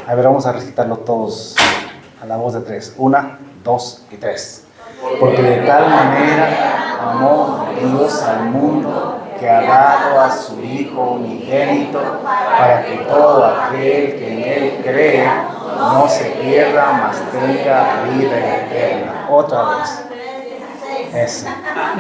A ver, vamos a recitarlo todos a la voz de tres. 1, 2 y 3. Porque de tal manera amó Dios al mundo que ha dado a su Hijo unigénito para que todo aquel que en Él cree no se pierda, mas tenga vida eterna. Otra vez. Eso.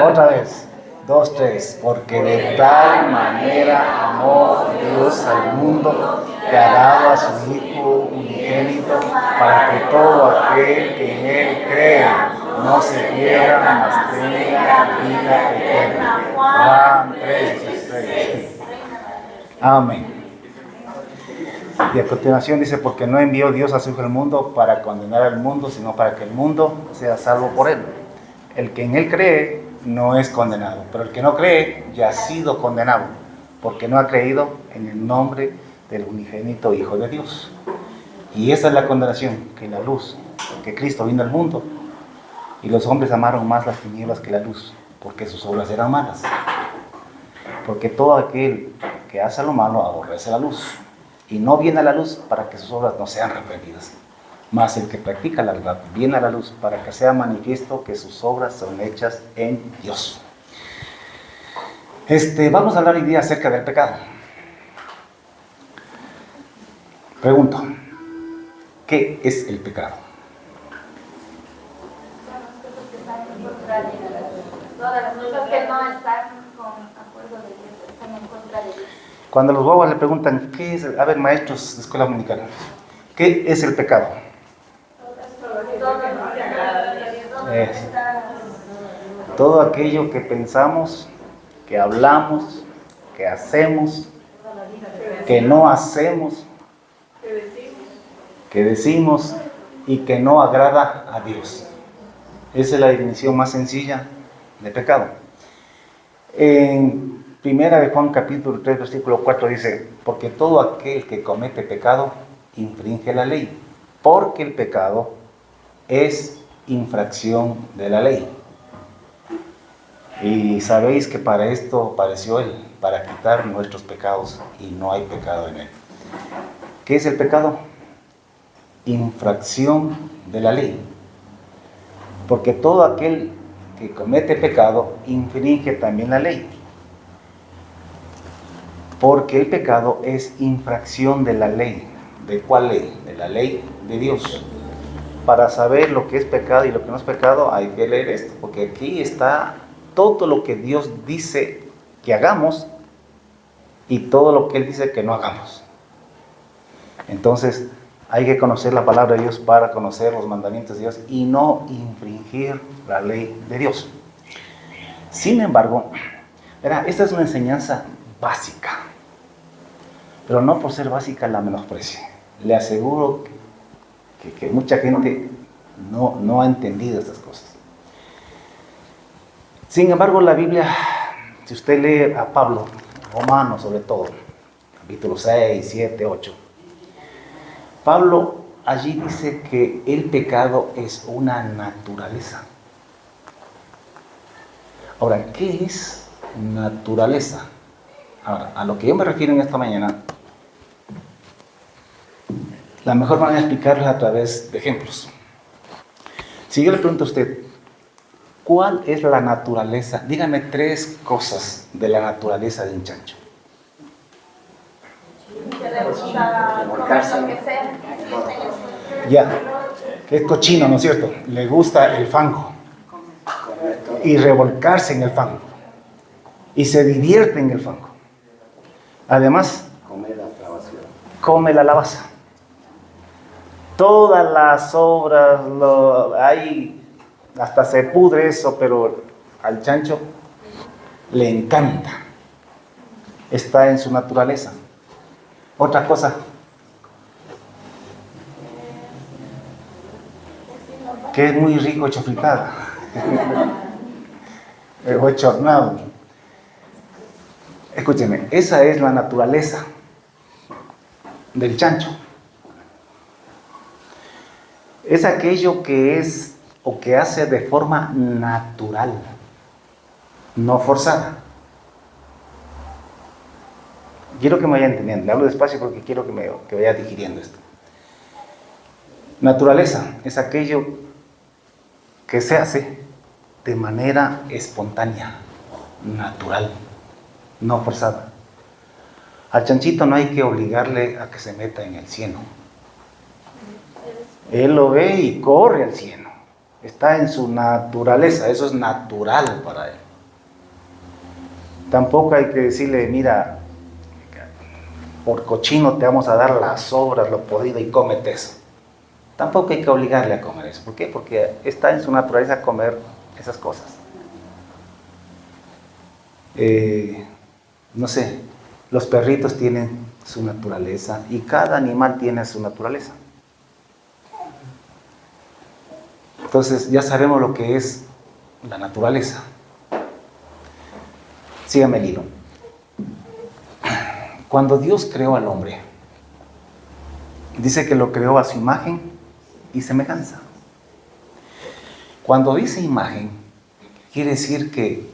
Otra vez. 2, 3. Porque de tal manera amó Dios al mundo que ha dado a su Hijo unigénito para que todo aquel que en Él cree no se pierda, mas tenga vida eterna. Juan 3:16. Amén. Y a continuación dice, porque no envió Dios a su Hijo al mundo para condenar al mundo, sino para que el mundo sea salvo por Él. El que en Él cree no es condenado, pero el que no cree ya ha sido condenado, porque no ha creído en el nombre del unigénito Hijo de Dios. Y esa es la condenación, que la luz, que Cristo vino al mundo, y los hombres amaron más las tinieblas que la luz, porque sus obras eran malas. Porque todo aquel que hace lo malo aborrece la luz, y no viene a la luz para que sus obras no sean reprendidas. Mas el que practica la verdad viene a la luz para que sea manifiesto que sus obras son hechas en Dios. Vamos a hablar hoy día acerca del pecado. Pregunto, ¿qué es el pecado? Todas las cosas que no están con acuerdo de Dios, están en contra de Dios. Cuando los guaguas le preguntan, ¿qué es? A ver, maestros de escuela dominical, ¿qué es el pecado? Todo aquello que pensamos, que hablamos, que hacemos, que no hacemos, que decimos y que no agrada a Dios. Esa es la definición más sencilla de pecado. En 1 de Juan capítulo 3 versículo 4 dice, porque todo aquel que comete pecado infringe la ley, porque el pecado es infracción de la ley. Y sabéis que para esto padeció Él, para quitar nuestros pecados, y no hay pecado en Él. ¿Qué es el pecado? Infracción de la ley. Porque todo aquel que comete pecado infringe también la ley. Porque el pecado es infracción de la ley. ¿De cuál ley? De la ley de Dios. Para saber lo que es pecado y lo que no es pecado, hay que leer esto, porque aquí está todo lo que Dios dice que hagamos y todo lo que Él dice que no hagamos. Entonces, hay que conocer la palabra de Dios para conocer los mandamientos de Dios y no infringir la ley de Dios. Sin embargo, esta es una enseñanza básica, pero no por ser básica la menosprecie. Le aseguro que mucha gente no ha entendido estas cosas. Sin embargo, la Biblia, si usted lee a Pablo, Romanos sobre todo, capítulo 6, 7, 8, Pablo allí dice que el pecado es una naturaleza. Ahora, ¿qué es naturaleza? Ahora, a lo que yo me refiero en esta mañana, la mejor manera de explicarlo es a través de ejemplos. Si yo le pregunto a usted, ¿cuál es la naturaleza? Dígame 3 cosas de la naturaleza de un chancho. Que le gusta comer lo que sea. Ya, que es cochino, ¿no es cierto? Le gusta el fango y revolcarse en el fango y se divierte en el fango. Además, come la lavaza. Todas las obras, hasta se pudre eso, pero al chancho le encanta. Está en su naturaleza. Otra cosa, que es muy rico hecho fritada o hecho hornado. Escúcheme, esa es la naturaleza del chancho. Es aquello que es o que hace de forma natural, no forzada. Quiero que me vaya entendiendo, le hablo despacio porque quiero que vaya digiriendo esto. Naturaleza es aquello que se hace de manera espontánea, natural, no forzada. Al chanchito no hay que obligarle a que se meta en el cieno. Él lo ve y corre al cieno. Está en su naturaleza, eso es natural para él. Tampoco hay que decirle, mira, por cochino te vamos a dar las sobras, lo podrido y cómete eso. Tampoco hay que obligarle a comer eso. ¿Por qué? Porque está en su naturaleza comer esas cosas. No sé, los perritos tienen su naturaleza y cada animal tiene su naturaleza. Entonces ya sabemos lo que es la naturaleza. Sígame el hilo. Cuando Dios creó al hombre, dice que lo creó a su imagen y semejanza. Cuando dice imagen, quiere decir que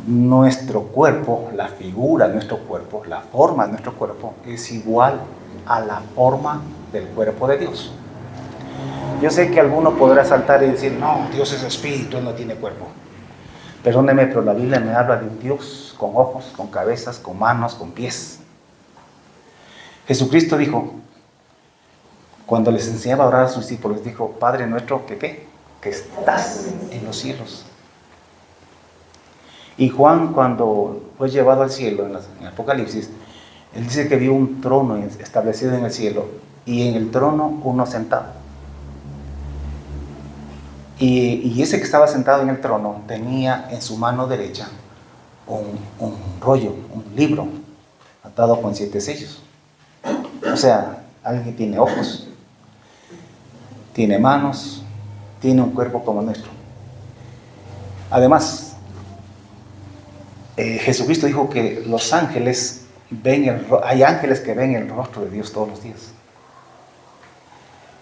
nuestro cuerpo, la figura de nuestro cuerpo, la forma de nuestro cuerpo es igual a la forma del cuerpo de Dios. Yo sé que alguno podrá saltar y decir, no, Dios es espíritu, Él no tiene cuerpo. Perdóneme, pero la Biblia me habla de un Dios con ojos, con cabezas, con manos, con pies. Jesucristo dijo, cuando les enseñaba a orar a sus discípulos, dijo, Padre nuestro, que estás en los cielos. Y Juan, cuando fue llevado al cielo, en Apocalipsis, él dice que vio un trono establecido en el cielo y en el trono uno sentado. Y ese que estaba sentado en el trono tenía en su mano derecha un rollo, un libro atado con 7 sellos. O sea, alguien que tiene ojos, tiene manos, tiene un cuerpo como nuestro. Además, Jesucristo dijo que los ángeles hay ángeles que ven el rostro de Dios todos los días.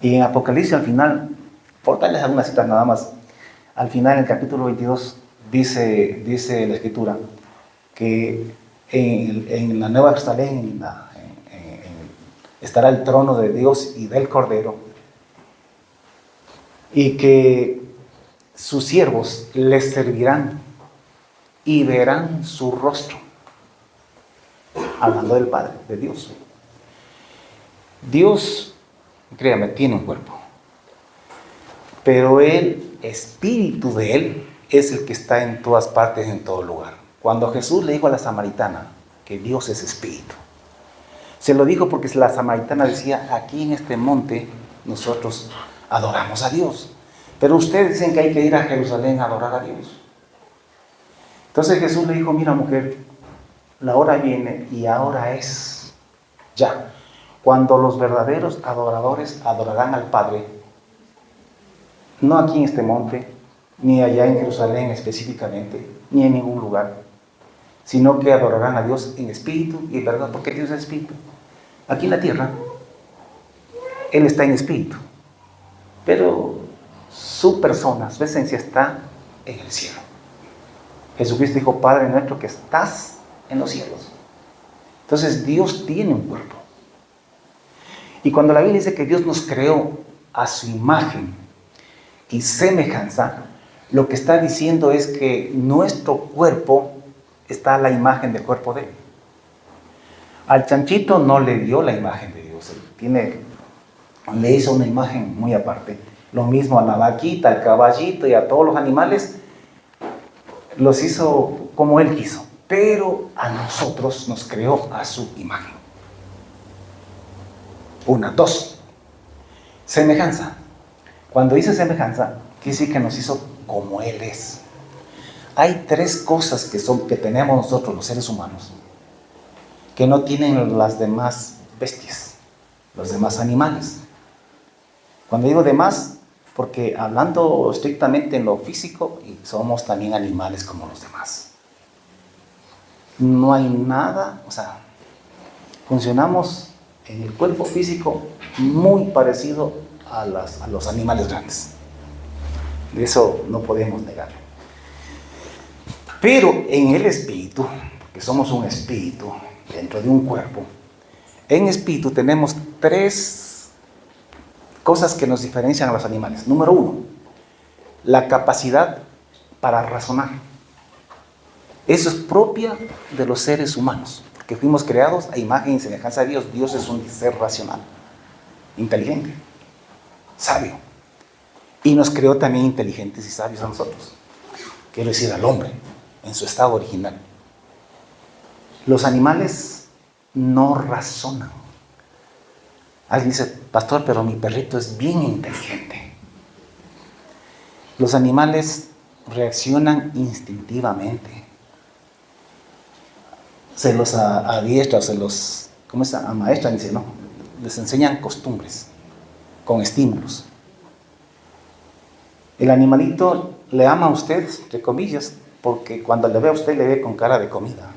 Y en Apocalipsis al final, por darles algunas citas nada más, al final en el capítulo 22 dice la Escritura que en la Nueva Jerusalén estará el trono de Dios y del Cordero, y que sus siervos les servirán y verán su rostro. Hablando del Padre, de Dios. Dios, créame, tiene un cuerpo. Pero el espíritu de Él es el que está en todas partes, en todo lugar. Cuando Jesús le dijo a la samaritana que Dios es espíritu, se lo dijo porque la samaritana decía, aquí en este monte nosotros adoramos a Dios. Pero ustedes dicen que hay que ir a Jerusalén a adorar a Dios. Entonces Jesús le dijo, mira mujer, la hora viene y ahora es ya. Cuando los verdaderos adoradores adorarán al Padre, no aquí en este monte, ni allá en Jerusalén específicamente, ni en ningún lugar, sino que adorarán a Dios en espíritu y en verdad, porque Dios es espíritu. Aquí en la tierra, Él está en espíritu, pero su persona, su esencia está en el cielo. Jesucristo dijo, Padre nuestro que estás en los cielos. Entonces Dios tiene un cuerpo. Y cuando la Biblia dice que Dios nos creó a su imagen y semejanza, lo que está diciendo es que nuestro cuerpo está a la imagen del cuerpo de Él. Al chanchito no le dio la imagen de Dios, le hizo una imagen muy aparte. Lo mismo a la vaquita, al caballito y a todos los animales, los hizo como Él quiso, pero a nosotros nos creó a su imagen. 1, 2. Semejanza. Cuando dice semejanza, quiere decir que nos hizo como Él es. Hay 3 cosas que tenemos nosotros los seres humanos que no tienen las demás bestias, los demás animales. Cuando digo demás, porque hablando estrictamente en lo físico, somos también animales como los demás. No hay nada, o sea, funcionamos en el cuerpo físico muy parecido a los animales grandes. De eso no podemos negarlo. Pero en el espíritu, que somos un espíritu dentro de un cuerpo, en espíritu tenemos 3 cosas que nos diferencian a los animales. Número 1, la capacidad para razonar. Eso es propia de los seres humanos, que fuimos creados a imagen y semejanza de Dios. Dios es un ser racional, inteligente, sabio. Y nos creó también inteligentes y sabios a nosotros. Quiero decir, al hombre, en su estado original. Los animales no razonan. Alguien dice, pastor, pero mi perrito es bien inteligente. Los animales reaccionan instintivamente. Se los adiestra, amaestran, dice, no. Les enseñan costumbres, con estímulos. El animalito le ama a usted, entre comillas, porque cuando le ve a usted, le ve con cara de comida,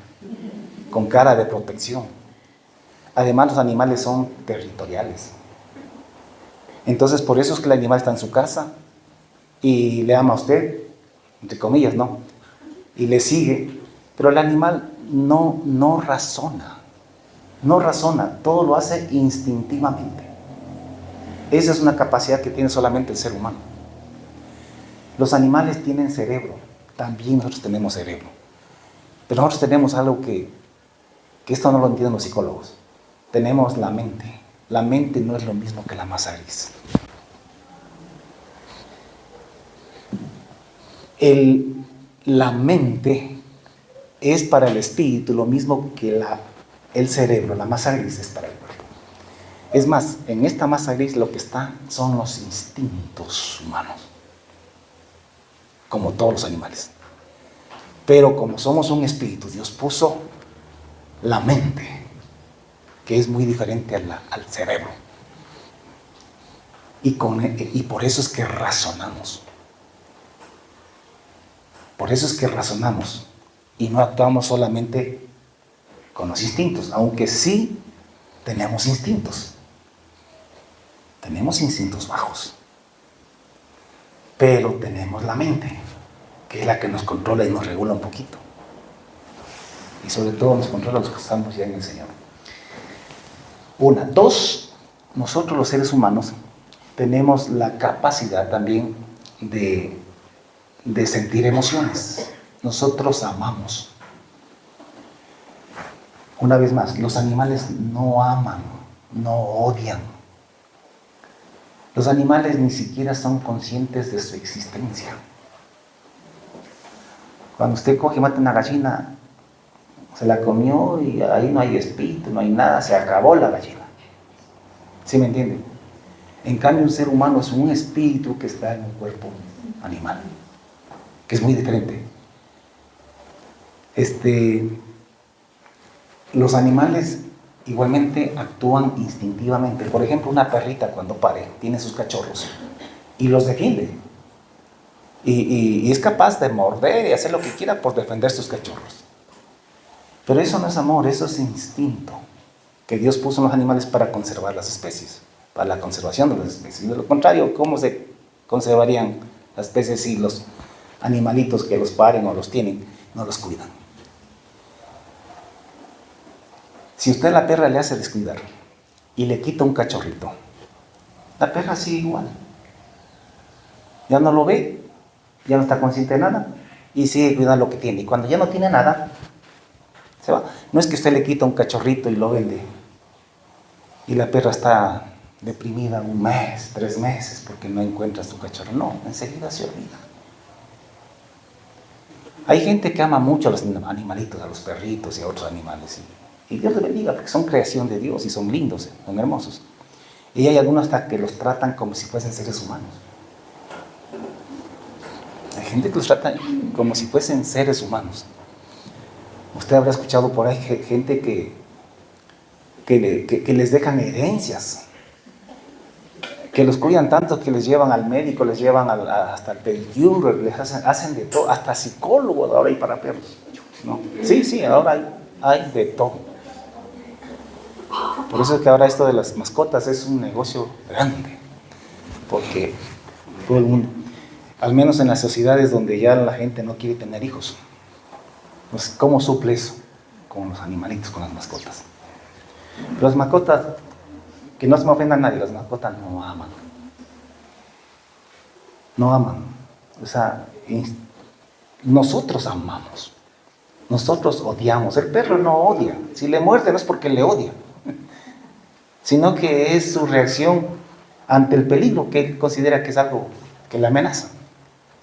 con cara de protección. Además, los animales son territoriales. Entonces, por eso es que el animal está en su casa y le ama a usted, entre comillas, ¿no? Y le sigue. Pero el animal no razona. No razona, todo lo hace instintivamente. Esa es una capacidad que tiene solamente el ser humano. Los animales tienen cerebro, también nosotros tenemos cerebro. Pero nosotros tenemos algo que esto no lo entienden los psicólogos. Tenemos la mente. La mente no es lo mismo que la masa gris. La mente es para el espíritu lo mismo que el cerebro, la masa gris es para el cuerpo. Es más, en esta masa gris lo que está son los instintos humanos, como todos los animales. Pero como somos un espíritu, Dios puso la mente, que es muy diferente al cerebro. Y por eso es que razonamos. Por eso es que razonamos y no actuamos solamente con los instintos, aunque sí tenemos instintos. Tenemos instintos bajos. Pero tenemos la mente, que es la que nos controla y nos regula un poquito. Y sobre todo nos controla los que estamos ya en el Señor. 1. 2. Nosotros los seres humanos tenemos la capacidad también de sentir emociones. Nosotros amamos. Una vez más, los animales no aman, no odian. Los animales ni siquiera son conscientes de su existencia. Cuando usted coge y mata una gallina, se la comió y ahí no hay espíritu, no hay nada, se acabó la gallina. ¿Sí me entienden? En cambio, un ser humano es un espíritu que está en un cuerpo animal, que es muy diferente. Los animales igualmente actúan instintivamente. Por ejemplo, una perrita cuando pare, tiene sus cachorros y los defiende. Y es capaz de morder y hacer lo que quiera por defender sus cachorros. Pero eso no es amor, eso es instinto que Dios puso en los animales para conservar las especies, para la conservación de las especies. De lo contrario, ¿cómo se conservarían las especies si los animalitos que los paren o los tienen no los cuidan? Si usted a la perra le hace descuidar y le quita un cachorrito, la perra sigue igual. Ya no lo ve, ya no está consciente de nada y sigue cuidando lo que tiene. Y cuando ya no tiene nada, se va. No es que usted le quita un cachorrito y lo vende y la perra está deprimida 1 mes, 3 meses porque no encuentra su cachorro. No, enseguida se olvida. Hay gente que ama mucho a los animalitos, a los perritos y a otros animales. Y Dios les bendiga porque son creación de Dios y son lindos, son hermosos. Y hay algunos hasta que los tratan como si fuesen seres humanos. Hay gente que los trata como si fuesen seres humanos. Usted habrá escuchado por ahí gente que les dejan herencias, que los cuidan tanto que les llevan al médico, les llevan hasta el pedicure, les hacen de todo, hasta psicólogos ahora hay para perros, ¿no? Sí, ahora hay de todo. Por eso es que ahora esto de las mascotas es un negocio grande, porque todo el mundo, al menos en las sociedades donde ya la gente no quiere tener hijos, pues ¿cómo suple eso? Con los animalitos, con las mascotas. Las mascotas, que no se me ofenda a nadie, las mascotas no aman, no aman. O sea, nosotros amamos. Nosotros odiamos. El perro no odia. Si le muerde no es porque le odia, sino que es su reacción ante el peligro que él considera que es algo que le amenaza.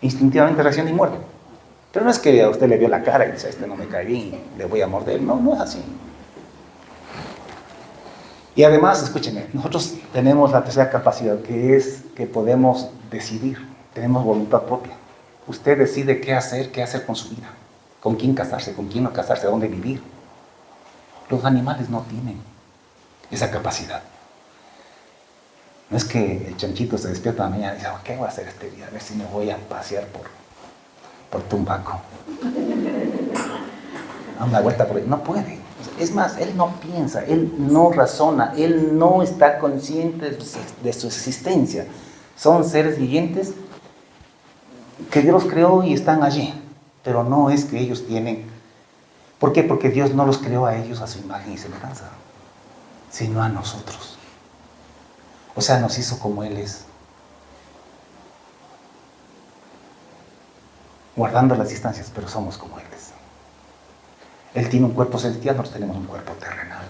Instintivamente reacciona y muerde. Pero no es que a usted le vio la cara y dice, este no me cae bien, le voy a morder. No, no es así. Y además, escúchenme, nosotros tenemos la tercera capacidad, que es que podemos decidir, tenemos voluntad propia. Usted decide qué hacer con su vida, con quién casarse, con quién no casarse, dónde vivir. Los animales no tienen esa capacidad. No es que el chanchito se despierta a la mañana y dice, ¿qué voy a hacer este día? A ver si me voy a pasear por Tumbaco. A una vuelta por ahí. No puede. Es más, él no piensa, él no razona, él no está consciente de su existencia. Son seres vivientes que Dios creó y están allí, pero no es que ellos tienen. ¿Por qué? Porque Dios no los creó a ellos a su imagen y semejanza, sino a nosotros. O sea, nos hizo como Él es. Guardando las distancias, pero somos como Él es. Él tiene un cuerpo celestial, nosotros tenemos un cuerpo terrenal.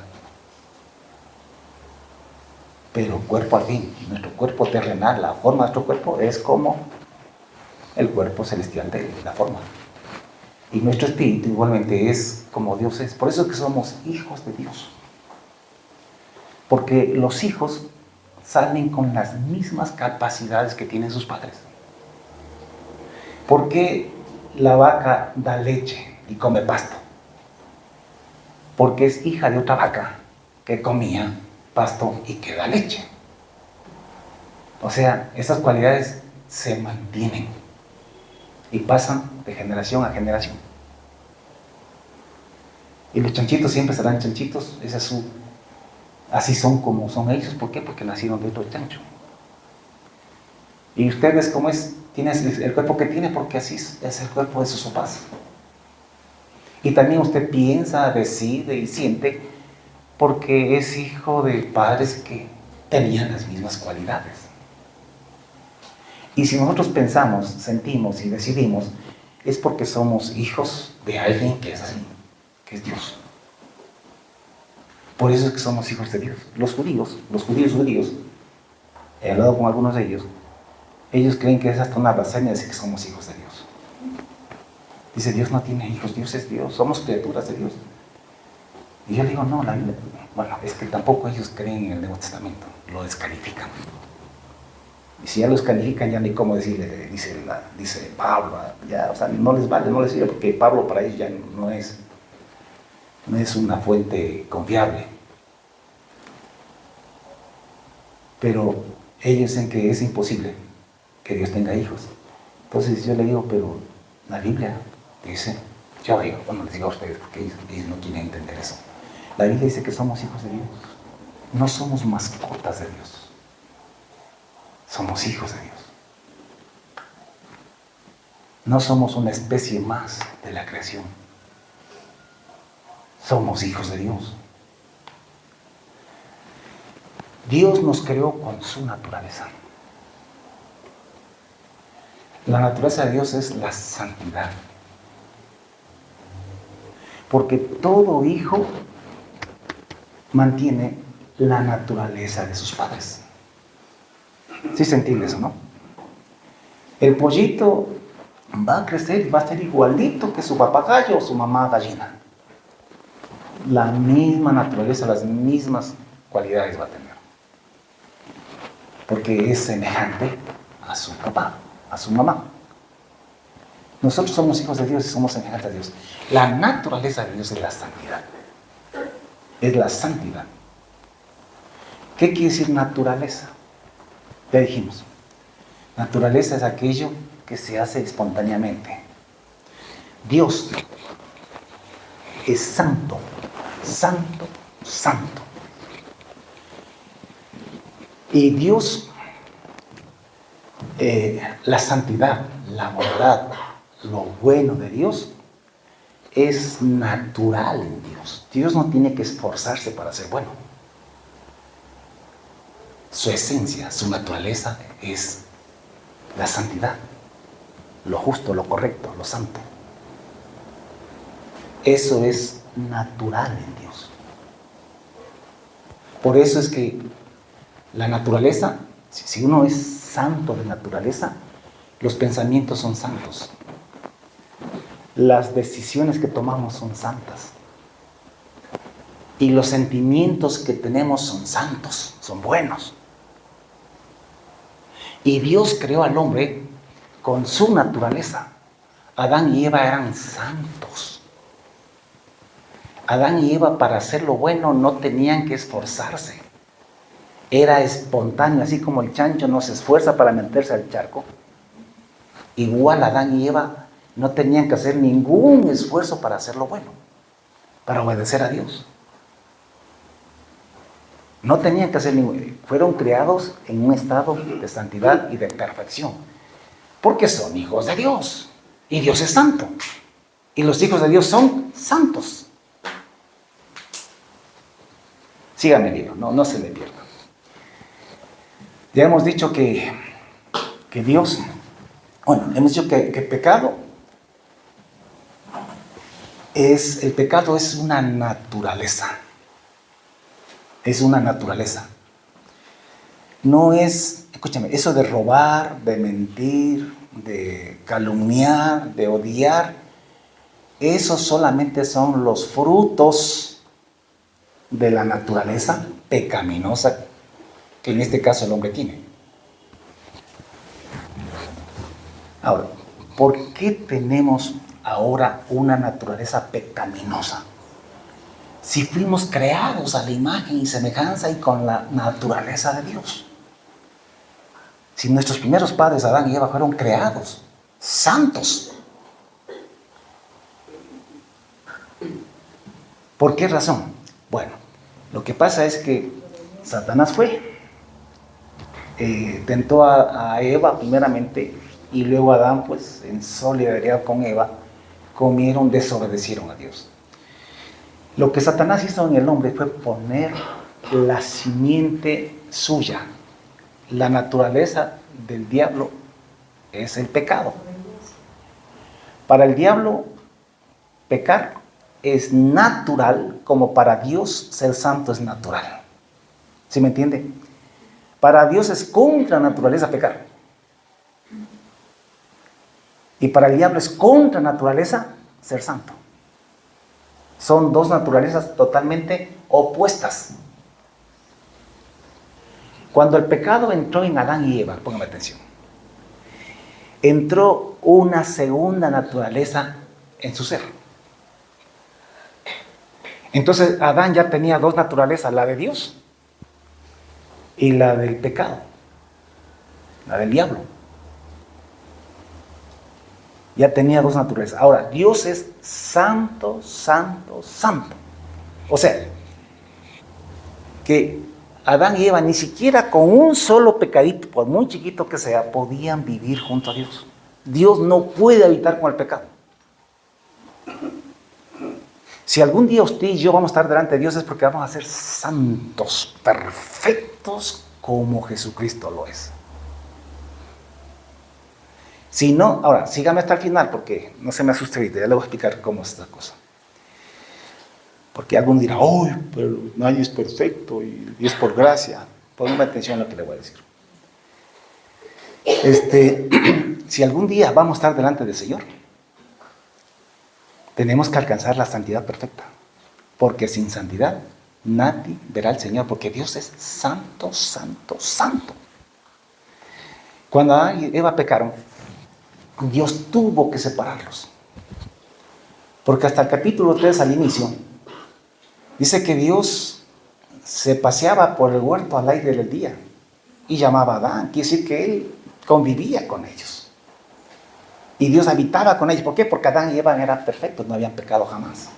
Pero cuerpo al fin, nuestro cuerpo terrenal, la forma de nuestro cuerpo es como el cuerpo celestial de Él, la forma. Y nuestro espíritu igualmente es como Dios es. Por eso es que somos hijos de Dios. Porque los hijos salen con las mismas capacidades que tienen sus padres. ¿Por qué la vaca da leche y come pasto? Porque es hija de otra vaca que comía pasto y que da leche. O sea, esas cualidades se mantienen y pasan de generación a generación. Y los chanchitos siempre serán chanchitos, así son como son ellos. ¿Por qué? Porque nacieron de otro chancho. Y ustedes, ¿cómo es? Tienes el cuerpo que tiene porque así es el cuerpo de sus papás. Y también usted piensa, decide y siente porque es hijo de padres que tenían las mismas cualidades. Y si nosotros pensamos, sentimos y decidimos, es porque somos hijos de alguien que es así, que es Dios. Por eso es que somos hijos de Dios. Los judíos, he hablado con algunos de ellos creen que es hasta una blasfemia decir que somos hijos de Dios. Dice, Dios no tiene hijos, Dios es Dios, somos criaturas de Dios. Y yo le digo, no, la Biblia, bueno, es que tampoco ellos creen en el Nuevo Testamento, lo descalifican. Y si ya lo descalifican, ya ni cómo decirle, dice Pablo, ya, o sea, no les vale, no les sirve, porque Pablo para ellos ya no es una fuente confiable. Pero ellos dicen que es imposible que Dios tenga hijos. Entonces yo le digo, pero la Biblia dice, yo digo, bueno, les digo a ustedes, porque ellos no quieren entender eso. La Biblia dice que somos hijos de Dios. No somos mascotas de Dios. Somos hijos de Dios. No somos una especie más de la creación. Somos hijos de Dios. Dios nos creó con su naturaleza. La naturaleza de Dios es la santidad. Porque todo hijo mantiene la naturaleza de sus padres. ¿Sí se entiende eso, no? El pollito va a crecer y va a ser igualito que su papagayo o su mamá gallina. La misma naturaleza, las mismas cualidades va a tener. Porque es semejante a su papá, a su mamá. Nosotros somos hijos de Dios y somos semejantes a Dios. La naturaleza de Dios es la santidad. Es la santidad. ¿Qué quiere decir naturaleza? Ya dijimos. Naturaleza es aquello que se hace espontáneamente. Dios es santo, santo, santo. Y Dios, la santidad, la bondad, lo bueno de Dios es natural en Dios. Dios no tiene que esforzarse para ser bueno. Su esencia, su naturaleza es la santidad, lo justo, lo correcto, lo santo. Eso es natural en Dios. Por eso es que la naturaleza, si uno es santo de naturaleza, los pensamientos son santos. Las decisiones que tomamos son santas. Y los sentimientos que tenemos son santos, son buenos. Y Dios creó al hombre con su naturaleza. Adán y Eva eran santos. Adán y Eva, para hacer lo bueno, no tenían que esforzarse. Era espontáneo, así como el chancho no se esfuerza para meterse al charco. Igual Adán y Eva no tenían que hacer ningún esfuerzo para hacer lo bueno, para obedecer a Dios. No tenían que hacer ningún... Fueron creados en un estado de santidad y de perfección, porque son hijos de Dios, y Dios es santo, y los hijos de Dios son santos. Síganme el libro, no se le pierdan. Ya hemos dicho que Dios... Bueno, hemos dicho que pecado es... El pecado es una naturaleza. Es una naturaleza. No es, escúchame, eso de robar, de mentir, de calumniar, de odiar, esos solamente son los frutos de la naturaleza pecaminosa que en este caso el hombre tiene. Ahora, ¿por qué tenemos ahora una naturaleza pecaminosa? Si fuimos creados a la imagen y semejanza y con la naturaleza de Dios. Si nuestros primeros padres, Adán y Eva, fueron creados santos. ¿Por qué razón? Bueno, lo que pasa es que Satanás tentó a Eva primeramente, y luego Adán, pues en solidaridad con Eva, desobedecieron a Dios. Lo que Satanás hizo en el hombre fue poner la simiente suya. La naturaleza del diablo es el pecado. Para el diablo, pecar es natural, como para Dios ser santo es natural. ¿Sí me entiende? Para Dios es contra naturaleza pecar. Y para el diablo es contra naturaleza ser santo. Son dos naturalezas totalmente opuestas. Cuando el pecado entró en Adán y Eva, póngame atención, entró una segunda naturaleza en su ser. Entonces Adán ya tenía dos naturalezas, la de Dios y la del pecado, la del diablo. Ya tenía dos naturalezas. Ahora, Dios es santo, santo, santo. O sea, que Adán y Eva ni siquiera con un solo pecadito, por muy chiquito que sea, podían vivir junto a Dios. Dios no puede habitar con el pecado. Si algún día usted y yo vamos a estar delante de Dios, es porque vamos a ser santos, perfectos, como Jesucristo lo es. Si no, ahora, sígame hasta el final, porque no se me asuste ahorita, ya le voy a explicar cómo es esta cosa. Porque alguno dirá, ¡ay, pero nadie es perfecto y es por gracia! Póngame atención a lo que le voy a decir. Si algún día vamos a estar delante del Señor, tenemos que alcanzar la santidad perfecta. Porque sin santidad nadie verá al Señor, porque Dios es santo, santo, santo. Cuando Adán y Eva pecaron, Dios tuvo que separarlos. Porque hasta el capítulo 3 al inicio, dice que Dios se paseaba por el huerto al aire del día y llamaba a Adán. Quiere decir que él convivía con ellos. Y Dios habitaba con ellos. ¿Por qué? Porque Adán y Eva eran perfectos, no habían pecado jamás.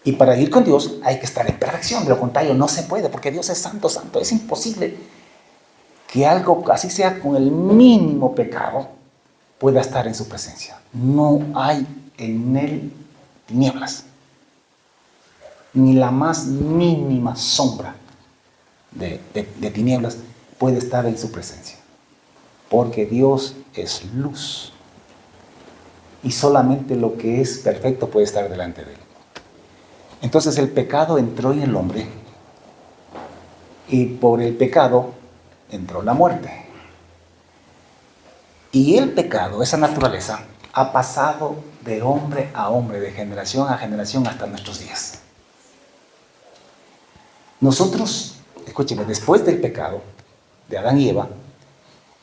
Y para ir con Dios hay que estar en perfección. De lo contrario no se puede, porque Dios es santo, santo. Es imposible que algo, así sea con el mínimo pecado, pueda estar en su presencia. No hay en él tinieblas, ni la más mínima sombra de tinieblas puede estar en su presencia. porque Dios es luz. Y solamente lo que es perfecto puede estar delante de él. Entonces el pecado entró en el hombre y por el pecado entró la muerte. Y el pecado, esa naturaleza, ha pasado de hombre a hombre, de generación a generación hasta nuestros días. Nosotros, escúcheme, después del pecado de Adán y Eva,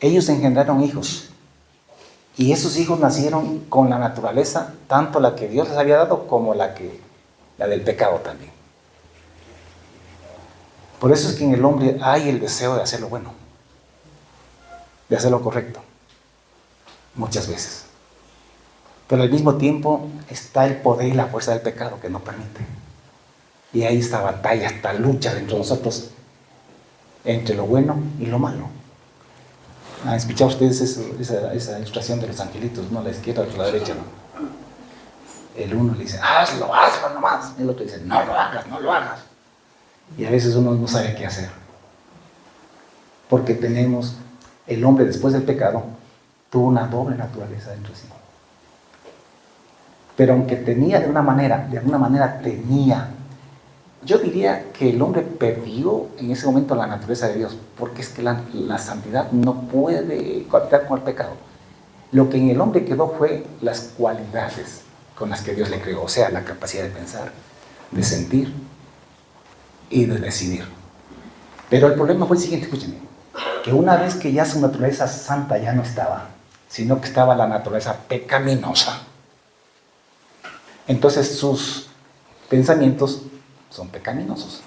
ellos engendraron hijos. Y esos hijos nacieron con la naturaleza, tanto la que Dios les había dado como la del pecado también. Por eso es que en el hombre hay el deseo de hacer lo bueno, de hacer lo correcto, muchas veces. Pero al mismo tiempo está el poder y la fuerza del pecado que no permite. Y hay esta batalla, esta lucha dentro de nosotros entre lo bueno y lo malo. ¿Han escuchado ustedes esa ilustración de los angelitos, ¿no? A la izquierda o a la derecha, ¿no? El uno le dice, hazlo nomás. El otro dice, no lo hagas. Y a veces uno no sabe qué hacer. Porque el hombre después del pecado, tuvo una doble naturaleza dentro de sí. Pero aunque tenía de alguna manera tenía. Yo diría que el hombre perdió en ese momento la naturaleza de Dios, porque es que la santidad no puede cohabitar con el pecado. Lo que en el hombre quedó fue las cualidades con las que Dios le creó, o sea, la capacidad de pensar, de sentir y de decidir. Pero el problema fue el siguiente, escúchenme, que una vez que ya su naturaleza santa ya no estaba, sino que estaba la naturaleza pecaminosa, entonces sus pensamientos son pecaminosos.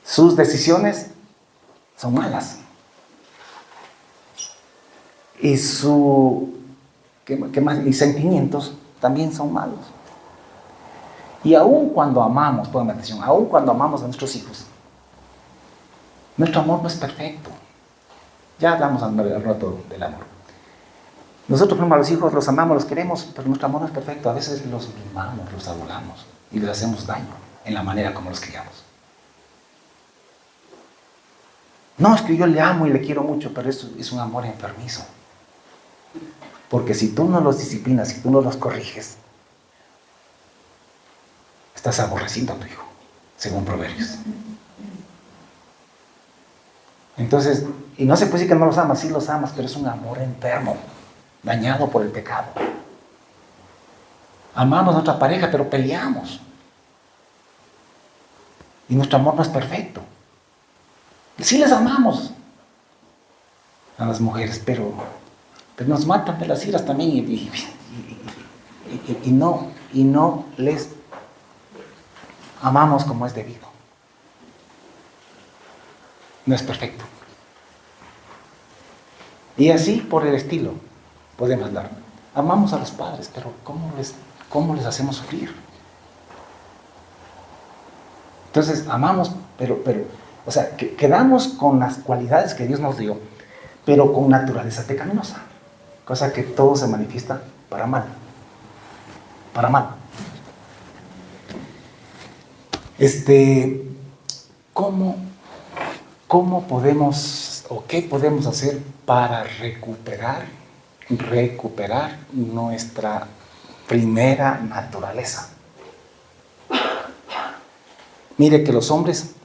Sus decisiones son malas. Y y sentimientos también son malos. Y aun cuando amamos, pongan atención, aun cuando amamos a nuestros hijos, nuestro amor no es perfecto. Ya hablamos al rato del amor. Nosotros a los hijos los amamos, los queremos, pero nuestro amor no es perfecto. A veces los mimamos, los adulamos y les hacemos daño en la manera como los criamos. No, es que yo le amo y le quiero mucho, pero eso es un amor enfermizo. Porque si tú no los disciplinas, si tú no los corriges, estás aborreciendo a tu hijo, según Proverbios. Entonces, y no se puede decir que no los amas, sí los amas, pero es un amor enfermo, dañado por el pecado. Amamos a nuestra pareja, pero peleamos. Y nuestro amor no es perfecto. Sí les amamos a las mujeres, pero nos matan de las iras también y no les amamos como es debido. No es perfecto. Y así por el estilo podemos andar. Amamos a los padres, pero ¿cómo les hacemos sufrir? Entonces amamos, pero o sea, quedamos con las cualidades que Dios nos dio, pero con naturaleza pecaminosa, cosa que todo se manifiesta para mal. Para mal. ¿Cómo podemos o qué podemos hacer para recuperar nuestra primera naturaleza? Mire que los hombres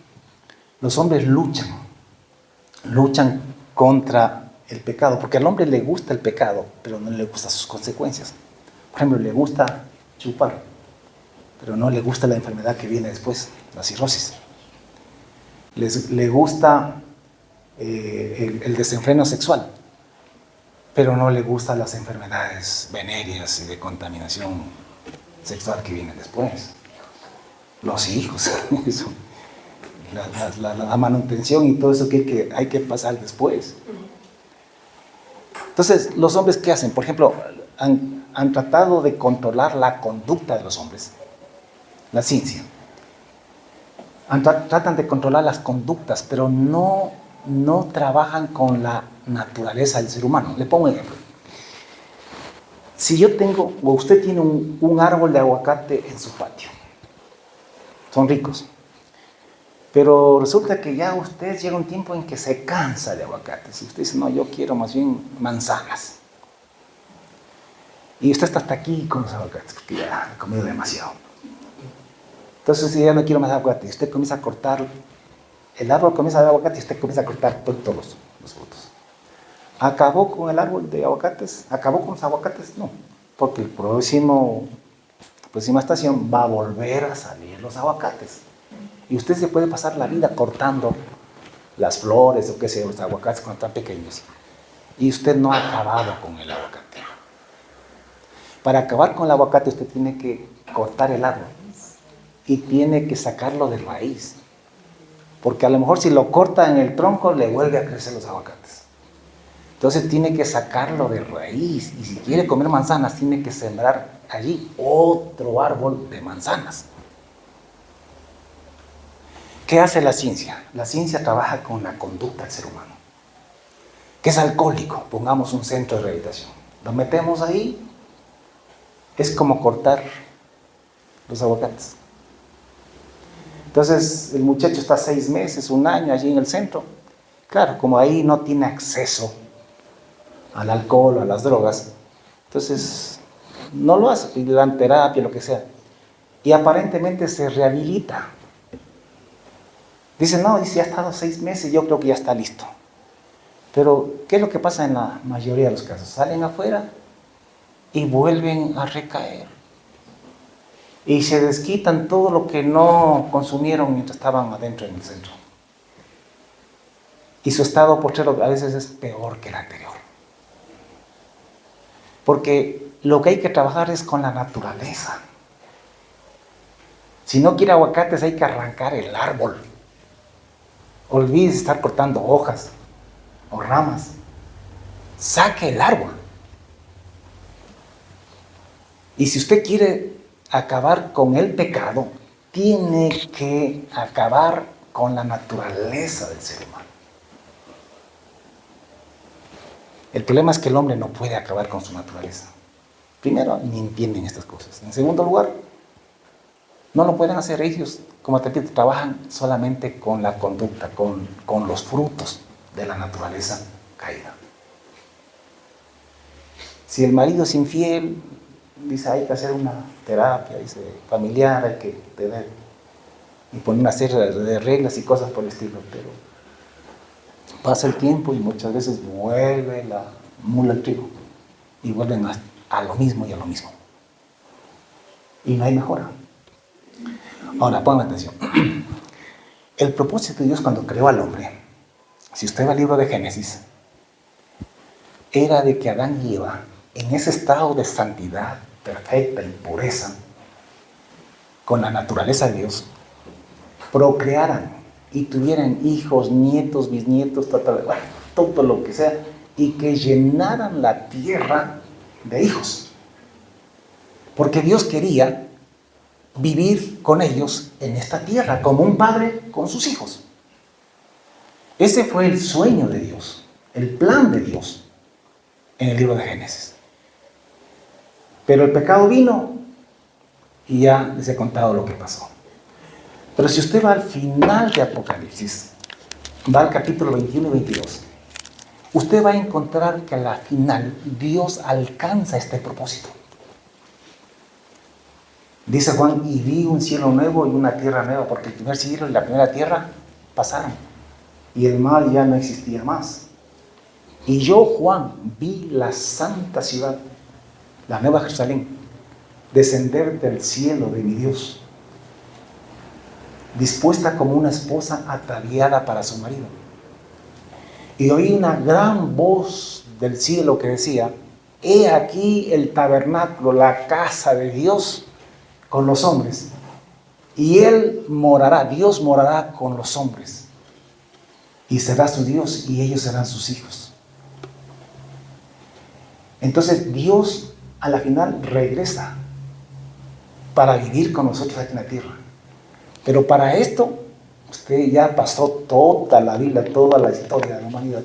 luchan contra el pecado, porque al hombre le gusta el pecado, pero no le gustan sus consecuencias. Por ejemplo, le gusta chupar, pero no le gusta la enfermedad que viene después, la cirrosis. Le gusta el desenfreno sexual, pero no le gustan las enfermedades venéreas y de contaminación sexual que vienen después. Los hijos, eso, la manutención y todo eso que hay que pasar después. Entonces, ¿los hombres qué hacen? Por ejemplo, han tratado de controlar la conducta de los hombres, la ciencia. Tratan de controlar las conductas, pero no trabajan con la naturaleza del ser humano. Le pongo un ejemplo. Si yo tengo, o usted tiene un árbol de aguacate en su patio, son ricos, Pero resulta que ya usted llega un tiempo en que se cansa de aguacates. Y usted dice, no, yo quiero más bien manzanas. Y usted está hasta aquí con los aguacates, porque ya ha comido demasiado. Entonces, si ya no quiero más aguacate, usted comienza a cortar, el árbol comienza a dar aguacate y usted comienza a cortar todos los frutos. ¿Acabó con el árbol de aguacates? ¿Acabó con los aguacates? No, porque la próxima estación va a volver a salir los aguacates. Y usted se puede pasar la vida cortando las flores o qué sé, los aguacates cuando están pequeños. Y usted no ha acabado con el aguacate. Para acabar con el aguacate usted tiene que cortar el árbol y tiene que sacarlo de raíz. Porque a lo mejor si lo corta en el tronco le vuelve a crecer los aguacates. Entonces tiene que sacarlo de raíz y si quiere comer manzanas tiene que sembrar allí otro árbol de manzanas. ¿Qué hace la ciencia? La ciencia trabaja con la conducta del ser humano. Que es alcohólico, pongamos un centro de rehabilitación. Lo metemos ahí, es como cortar los aguacates. Entonces el muchacho está 6 meses, 1 año allí en el centro. Claro, como ahí no tiene acceso al alcohol o a las drogas, entonces no lo hace, y le dan terapia, lo que sea. Y aparentemente se rehabilita. Dice, no, dice, ya ha estado 6 meses, yo creo que ya está listo. Pero, ¿qué es lo que pasa en la mayoría de los casos? Salen afuera y vuelven a recaer. Y se desquitan todo lo que no consumieron mientras estaban adentro en el centro. Y su estado postrero a veces es peor que el anterior. Porque lo que hay que trabajar es con la naturaleza. Si no quiere aguacates, hay que arrancar el árbol. Olvídese estar cortando hojas o ramas. Saque el árbol. Y si usted quiere acabar con el pecado, tiene que acabar con la naturaleza del ser humano. El problema es que el hombre no puede acabar con su naturaleza. Primero, ni entienden estas cosas. En segundo lugar, no lo pueden hacer ellos. Como te repito, trabajan solamente con la conducta, con los frutos de la naturaleza caída. Si el marido es infiel, dice, hay que hacer una terapia, dice, familiar, hay que tener y poner una serie de reglas y cosas por el estilo, pero pasa el tiempo y muchas veces vuelve la mula al trigo y vuelven a lo mismo y a lo mismo. Y no hay mejora. Ahora, pongan atención. El propósito de Dios cuando creó al hombre, si usted va al libro de Génesis, era de que Adán y Eva, en ese estado de santidad perfecta y pureza, con la naturaleza de Dios, procrearan y tuvieran hijos, nietos, bisnietos, todo lo que sea, y que llenaran la tierra de hijos. Porque Dios quería vivir con ellos en esta tierra, como un padre con sus hijos. Ese fue el sueño de Dios, el plan de Dios en el libro de Génesis. Pero el pecado vino y ya les he contado lo que pasó. Pero si usted va al final de Apocalipsis, va al capítulo 21 y 22, usted va a encontrar que a la final Dios alcanza este propósito. Dice Juan, y vi un cielo nuevo y una tierra nueva, porque el primer cielo y la primera tierra pasaron, y el mar ya no existía más. Y yo, Juan, vi la santa ciudad, la nueva Jerusalén, descender del cielo de mi Dios, dispuesta como una esposa ataviada para su marido. Y oí una gran voz del cielo que decía, he aquí el tabernáculo, la casa de Dios con los hombres, y Él morará, Dios morará con los hombres, y será su Dios, y ellos serán sus hijos. Entonces Dios a la final regresa para vivir con nosotros aquí en la tierra. Pero para esto, usted ya pasó toda la Biblia, toda la historia de la humanidad.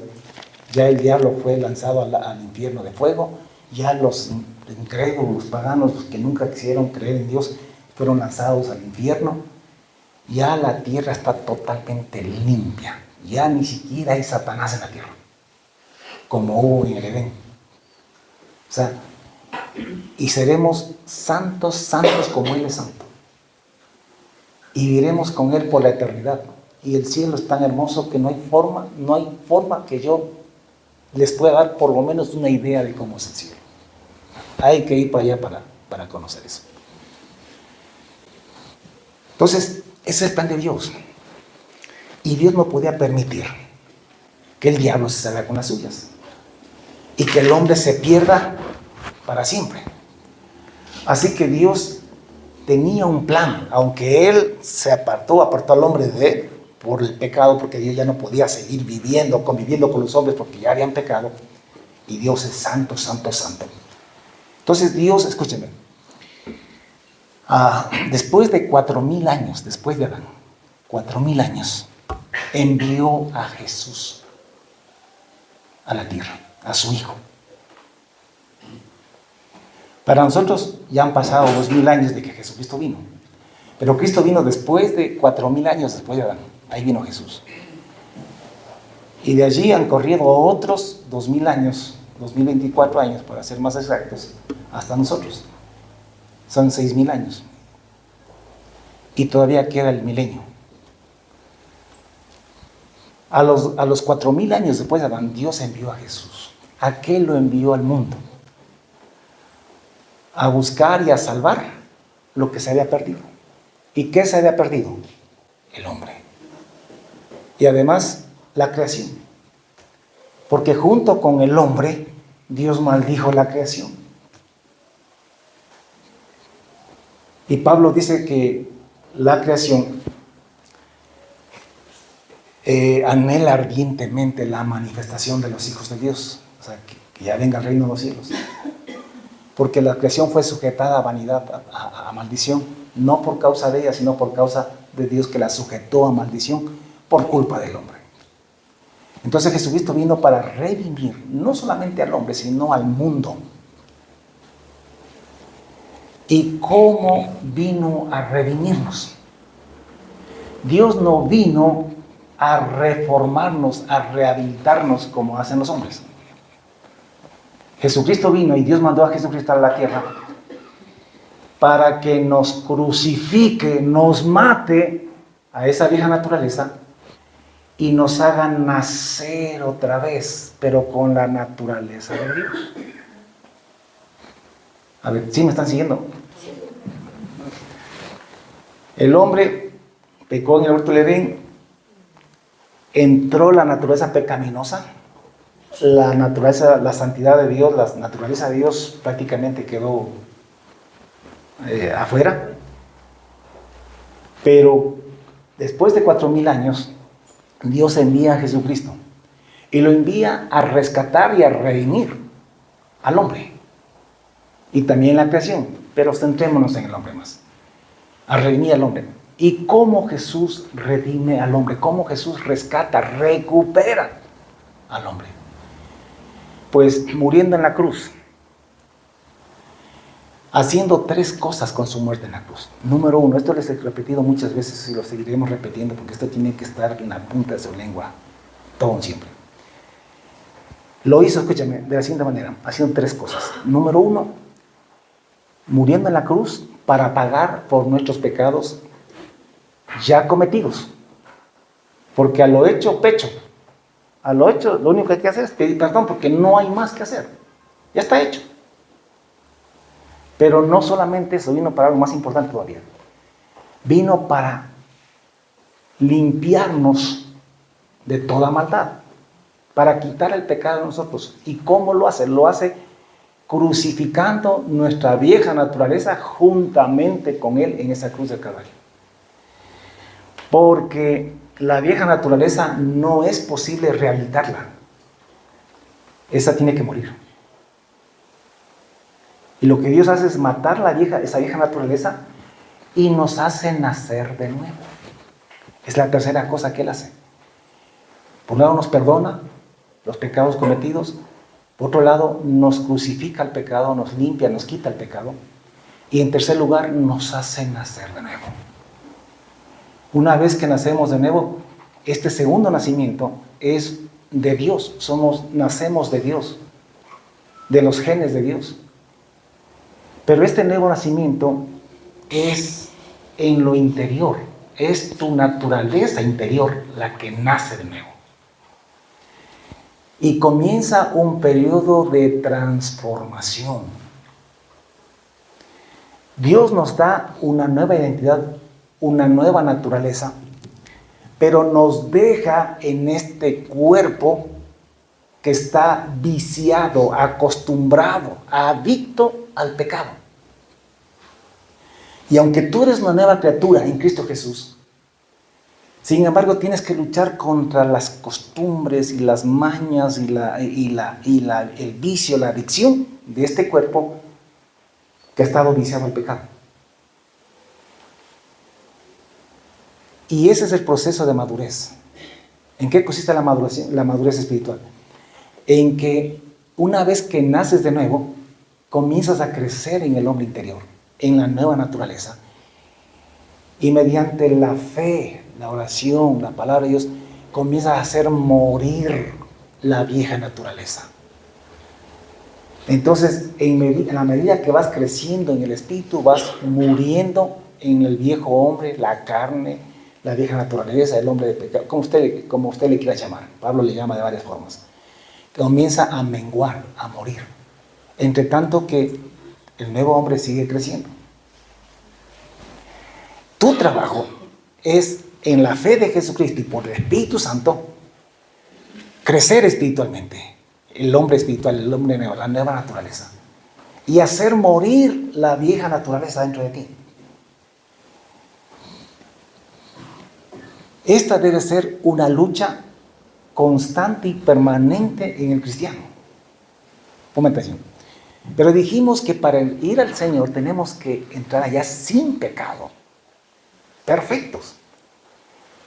Ya el diablo fue lanzado al infierno de fuego, ya los incrédulos, los paganos, los que nunca quisieron creer en Dios, fueron lanzados al infierno. ya la tierra está totalmente limpia. Ya ni siquiera hay Satanás en la tierra, como hubo en el Edén. O sea, y seremos santos, santos como Él es santo. Y viviremos con Él por la eternidad. Y el cielo es tan hermoso que no hay forma que yo les pueda dar por lo menos una idea de cómo es el cielo. Hay que ir para allá para conocer eso. Entonces, ese es el plan de Dios. Y Dios no podía permitir que el diablo se salga con las suyas y que el hombre se pierda para siempre. Así que Dios tenía un plan, aunque Él se apartó al hombre de él por el pecado, porque Dios ya no podía seguir conviviendo con los hombres porque ya habían pecado, y Dios es santo, santo, santo. Entonces Dios, escúcheme, después de 4,000 años, después de Adán, 4,000 años, envió a Jesús a la tierra, a su Hijo. Para nosotros ya han pasado 2,000 años de que Jesucristo vino, pero Cristo vino después de 4,000 años después de Adán. Ahí vino Jesús. Y de allí han corrido otros 2,000 años, 2024 años, para ser más exactos, hasta nosotros. Son 6,000 años. Y todavía queda el milenio. A los 4,000 años después de Adán, Dios envió a Jesús. ¿A qué lo envió al mundo? A buscar y a salvar lo que se había perdido. ¿Y qué se había perdido? El hombre. Y además, la creación. Porque junto con el hombre, Dios maldijo la creación. Y Pablo dice que la creación anhela ardientemente la manifestación de los hijos de Dios. O sea, que ya venga el reino de los cielos. Porque la creación fue sujetada a vanidad, a maldición. No por causa de ella, sino por causa de Dios, que la sujetó a maldición por culpa del hombre. Entonces Jesucristo vino para redimir no solamente al hombre, sino al mundo. ¿Y cómo vino a redimirnos? Dios no vino a reformarnos, a rehabilitarnos como hacen los hombres. Jesucristo vino y Dios mandó a Jesucristo a la tierra para que nos crucifique, nos mate a esa vieja naturaleza y nos haga nacer otra vez, pero con la naturaleza de Dios. A ver, ¿sí me están siguiendo? El hombre pecó en el huerto del Edén, entró la naturaleza pecaminosa, la naturaleza, la santidad de Dios, la naturaleza de Dios prácticamente quedó afuera. Pero después de 4,000 años, Dios envía a Jesucristo y lo envía a rescatar y a redimir al hombre y también la creación, pero centrémonos en el hombre más, a redimir al hombre. ¿Y cómo Jesús redime al hombre? ¿Cómo Jesús rescata, recupera al hombre? Pues muriendo en la cruz, haciendo 3 cosas con su muerte en la cruz. Número 1, esto les he repetido muchas veces y lo seguiremos repitiendo porque esto tiene que estar en la punta de su lengua, todo siempre. Lo hizo, escúchame, de la siguiente manera, haciendo 3 cosas. Número 1, muriendo en la cruz para pagar por nuestros pecados ya cometidos. Porque a lo hecho, pecho. A lo hecho, lo único que hay que hacer es pedir perdón porque no hay más que hacer. Ya está hecho. Pero no solamente eso, vino para algo más importante todavía. Vino para limpiarnos de toda maldad, para quitar el pecado de nosotros. ¿Y cómo lo hace? Lo hace crucificando nuestra vieja naturaleza juntamente con Él en esa cruz del Calvario. Porque la vieja naturaleza no es posible rehabilitarla. Esa tiene que morir. Y lo que Dios hace es matar esa vieja naturaleza y nos hace nacer de nuevo. Es la tercera cosa que Él hace. Por un lado nos perdona los pecados cometidos. Por otro lado nos crucifica el pecado, nos limpia, nos quita el pecado. Y en tercer lugar nos hace nacer de nuevo. Una vez que nacemos de nuevo, este segundo nacimiento es de Dios. Nacemos de Dios, de los genes de Dios. Pero este nuevo nacimiento es en lo interior. Es tu naturaleza interior la que nace de nuevo. Y comienza un periodo de transformación. Dios nos da una nueva identidad, una nueva naturaleza, pero nos deja en este cuerpo que está viciado, acostumbrado, adicto al pecado. Y aunque tú eres una nueva criatura en Cristo Jesús, sin embargo tienes que luchar contra las costumbres y las mañas y el vicio, la adicción de este cuerpo que ha estado viciado al pecado. Y ese es el proceso de madurez. ¿En qué consiste la madurez espiritual? En que una vez que naces de nuevo, comienzas a crecer en el hombre interior, en la nueva naturaleza. Y mediante la fe, la oración, la palabra de Dios, comienzas a hacer morir la vieja naturaleza. Entonces, en la medida que vas creciendo en el espíritu, vas muriendo en el viejo hombre, la carne, la vieja naturaleza, el hombre de pecado, como usted le quiera llamar. Pablo le llama de varias formas. Comienza a menguar, a morir. Entre tanto que el nuevo hombre sigue creciendo. Tu trabajo es, en la fe de Jesucristo y por el Espíritu Santo, crecer espiritualmente. El hombre espiritual, el hombre nuevo, la nueva naturaleza. Y hacer morir la vieja naturaleza dentro de ti. Esta debe ser una lucha constante y permanente en el cristiano. Ponme atención. Pero dijimos que para ir al Señor tenemos que entrar allá sin pecado. Perfectos.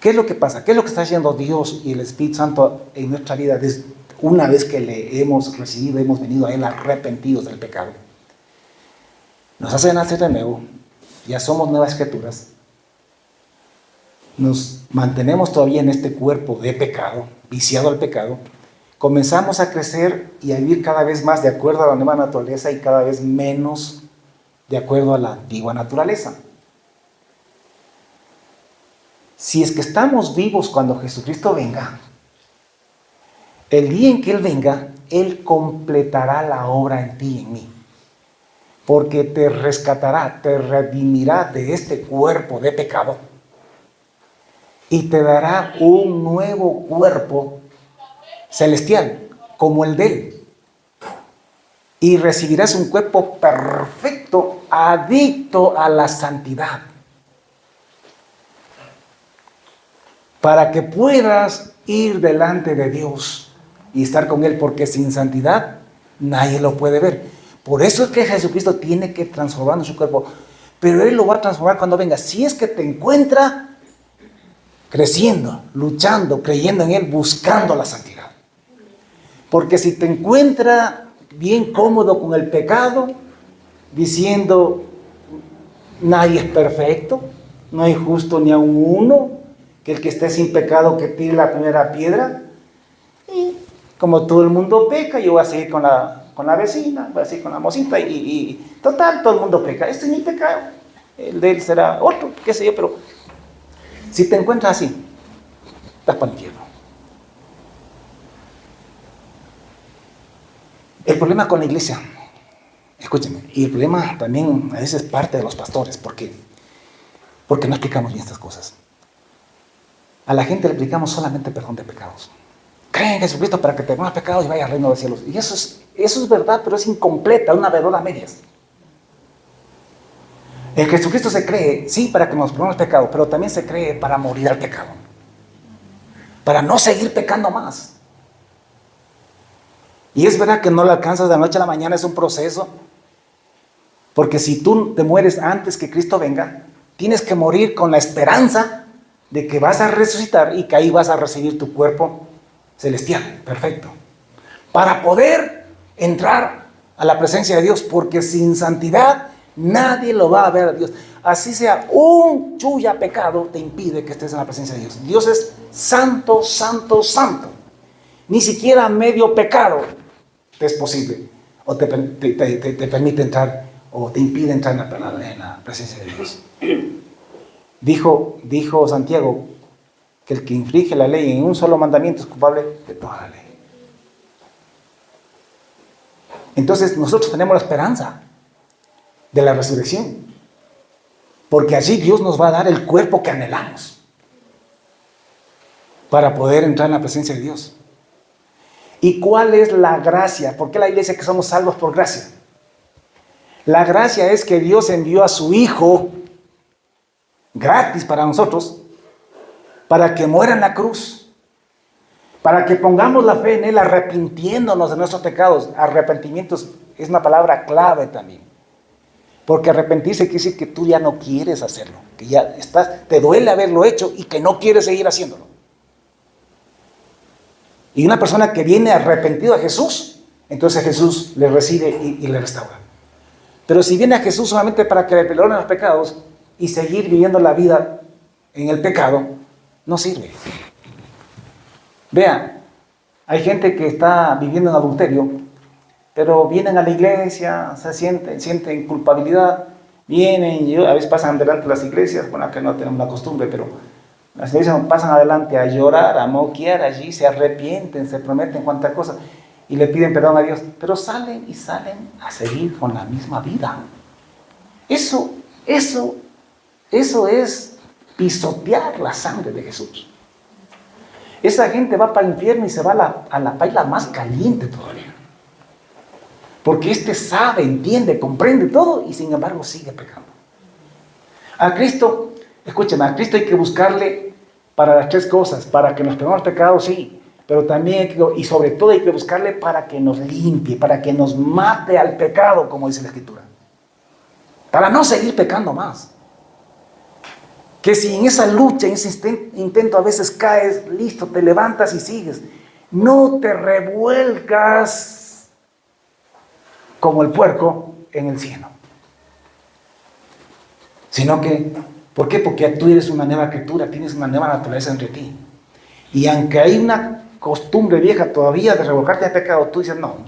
¿Qué es lo que pasa? ¿Qué es lo que está haciendo Dios y el Espíritu Santo en nuestra vida una vez que le hemos recibido, hemos venido a Él arrepentidos del pecado? Nos hace nacer de nuevo, ya somos nuevas criaturas, nos mantenemos todavía en este cuerpo de pecado, viciado al pecado, comenzamos a crecer y a vivir cada vez más de acuerdo a la nueva naturaleza y cada vez menos de acuerdo a la antigua naturaleza. Si es que estamos vivos cuando Jesucristo venga, el día en que Él venga, Él completará la obra en ti y en mí. Porque te rescatará, te redimirá de este cuerpo de pecado y te dará un nuevo cuerpo celestial, como el de Él. Y recibirás un cuerpo perfecto, adicto a la santidad. Para que puedas ir delante de Dios y estar con Él, porque sin santidad nadie lo puede ver. Por eso es que Jesucristo tiene que transformar su cuerpo, pero Él lo va a transformar cuando venga. Si es que te encuentra creciendo, luchando, creyendo en Él, buscando la santidad. Porque si te encuentra bien cómodo con el pecado, diciendo, nadie es perfecto, no hay justo ni a uno, que el que esté sin pecado que tire la primera piedra, y como todo el mundo peca, yo voy a seguir con la vecina, voy a seguir con la mocita, y total, todo el mundo peca, este es mi pecado, el de él será otro, qué sé yo, pero si te encuentras así, estás para el infierno. El problema con la iglesia, escúcheme, y el problema también a veces parte de los pastores, porque no explicamos bien estas cosas. A la gente le explicamos solamente perdón de pecados. Creen en Jesucristo para que perdones pecados y vaya al reino de los cielos. Y eso es verdad, pero es incompleta, una verdad a medias. En Jesucristo se cree, sí, para que nos perdone el pecado, pero también se cree para morir al pecado. Para no seguir pecando más. Y es verdad que no lo alcanzas de la noche a la mañana, es un proceso. Porque si tú te mueres antes que Cristo venga, tienes que morir con la esperanza de que vas a resucitar y que ahí vas a recibir tu cuerpo celestial, perfecto, para poder entrar a la presencia de Dios, porque sin santidad Nadie lo va a ver a Dios. Así sea un chulla pecado, te impide que estés en la presencia de Dios. Dios es santo, santo, santo. Ni siquiera medio pecado te es posible. O te permite entrar, o te impide entrar en la presencia de Dios. Dijo Santiago que el que infringe la ley en un solo mandamiento es culpable de toda la ley. Entonces nosotros tenemos la esperanza de la resurrección, porque allí Dios nos va a dar el cuerpo que anhelamos para poder entrar en la presencia de Dios. ¿Y cuál es la gracia? ¿Por qué la iglesia que somos salvos por gracia? La gracia es que Dios envió a su Hijo gratis para nosotros, para que muera en la cruz, para que pongamos la fe en Él, arrepintiéndonos de nuestros pecados. Arrepentimiento es una palabra clave también, porque arrepentirse quiere decir que tú ya no quieres hacerlo, que ya te duele haberlo hecho y que no quieres seguir haciéndolo. Y una persona que viene arrepentido a Jesús, entonces Jesús le recibe y le restaura. Pero si viene a Jesús solamente para que le perdonen los pecados y seguir viviendo la vida en el pecado, no sirve. Vean, hay gente que está viviendo en adulterio, pero vienen a la iglesia, se sienten culpabilidad, vienen, a veces pasan delante de las iglesias, bueno, que no tenemos la costumbre, pero las iglesias pasan adelante a llorar, a moquear allí, se arrepienten, se prometen cuantas cosas y le piden perdón a Dios, pero salen a seguir con la misma vida. Eso es pisotear la sangre de Jesús. Esa gente va para el infierno y se va a la paila más caliente todavía. Porque sabe, entiende, comprende todo y sin embargo sigue pecando. A Cristo, escúchame, a Cristo hay que buscarle para las tres cosas: para que nos perdone los pecados, sí, pero también y sobre todo hay que buscarle para que nos limpie, para que nos mate al pecado, como dice la Escritura. Para no seguir pecando más. Que si en esa lucha, en ese intento a veces caes, listo, te levantas y sigues. No te revuelcas como el puerco en el cieno. Sino que, ¿por qué? Porque tú eres una nueva criatura, tienes una nueva naturaleza entre ti. Y aunque hay una costumbre vieja todavía de revolcarte de pecado, tú dices, no,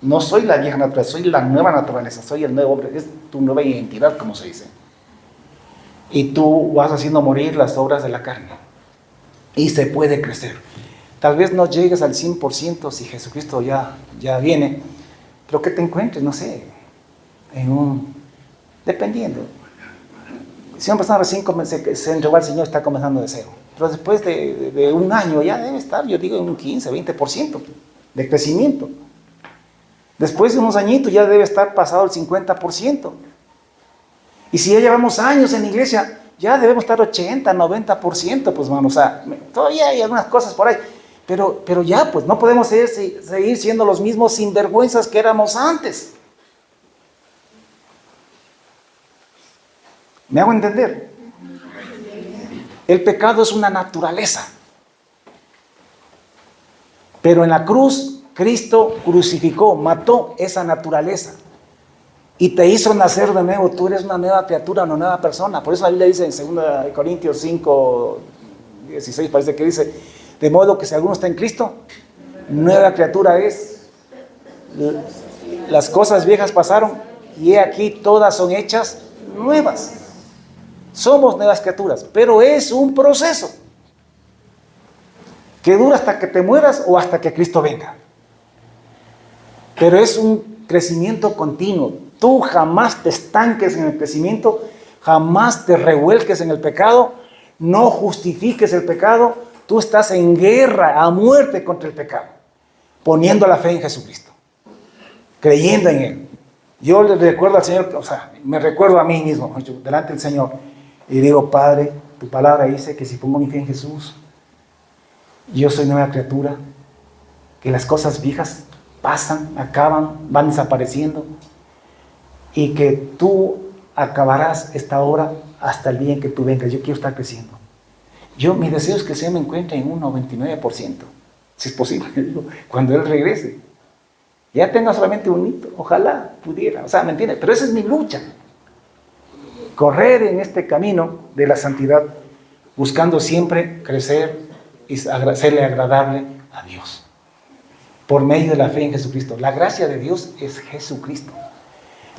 no soy la vieja naturaleza, soy la nueva naturaleza, soy el nuevo hombre, es tu nueva identidad, como se dice. Y tú vas haciendo morir las obras de la carne. Y se puede crecer. Tal vez no llegues al 100% si Jesucristo ya viene, pero que te encuentres, no sé, dependiendo. Si una persona recién se entregó al Señor, está comenzando de cero. Pero después de un año ya debe estar, yo digo, en un 15, 20% de crecimiento. Después de unos añitos ya debe estar pasado el 50%. Y si ya llevamos años en la iglesia, ya debemos estar 80, 90%, pues vamos, o sea, todavía hay algunas cosas por ahí. Pero ya, pues no podemos seguir siendo los mismos sinvergüenzas que éramos antes. ¿Me hago entender? El pecado es una naturaleza. Pero en la cruz, Cristo crucificó, mató esa naturaleza. Y te hizo nacer de nuevo. Tú eres una nueva criatura, una nueva persona. Por eso la Biblia dice en 2 Corintios 5, 16, parece que dice, de modo que si alguno está en Cristo, nueva criatura es. Las cosas viejas pasaron y he aquí todas son hechas nuevas. Somos nuevas criaturas, pero es un proceso que dura hasta que te mueras o hasta que Cristo venga. Pero es un crecimiento continuo. Tú jamás te estanques en el crecimiento, jamás te revuelques en el pecado, no justifiques el pecado. Tú estás en guerra a muerte contra el pecado, poniendo la fe en Jesucristo, creyendo en Él. Yo le recuerdo al Señor, o sea, me recuerdo a mí mismo, delante del Señor, y digo, Padre, tu palabra dice que si pongo mi fe en Jesús, yo soy nueva criatura, que las cosas viejas pasan, acaban, van desapareciendo, y que tú acabarás esta obra hasta el día en que tú vengas. Yo quiero estar creciendo. Mi deseo es que el Señor me encuentre en un 99%, si es posible, cuando Él regrese. Ya tengo solamente un hito, ojalá pudiera, o sea, ¿me entiendes? Pero esa es mi lucha. Correr en este camino de la santidad, buscando siempre crecer y serle agradable a Dios. Por medio de la fe en Jesucristo. La gracia de Dios es Jesucristo.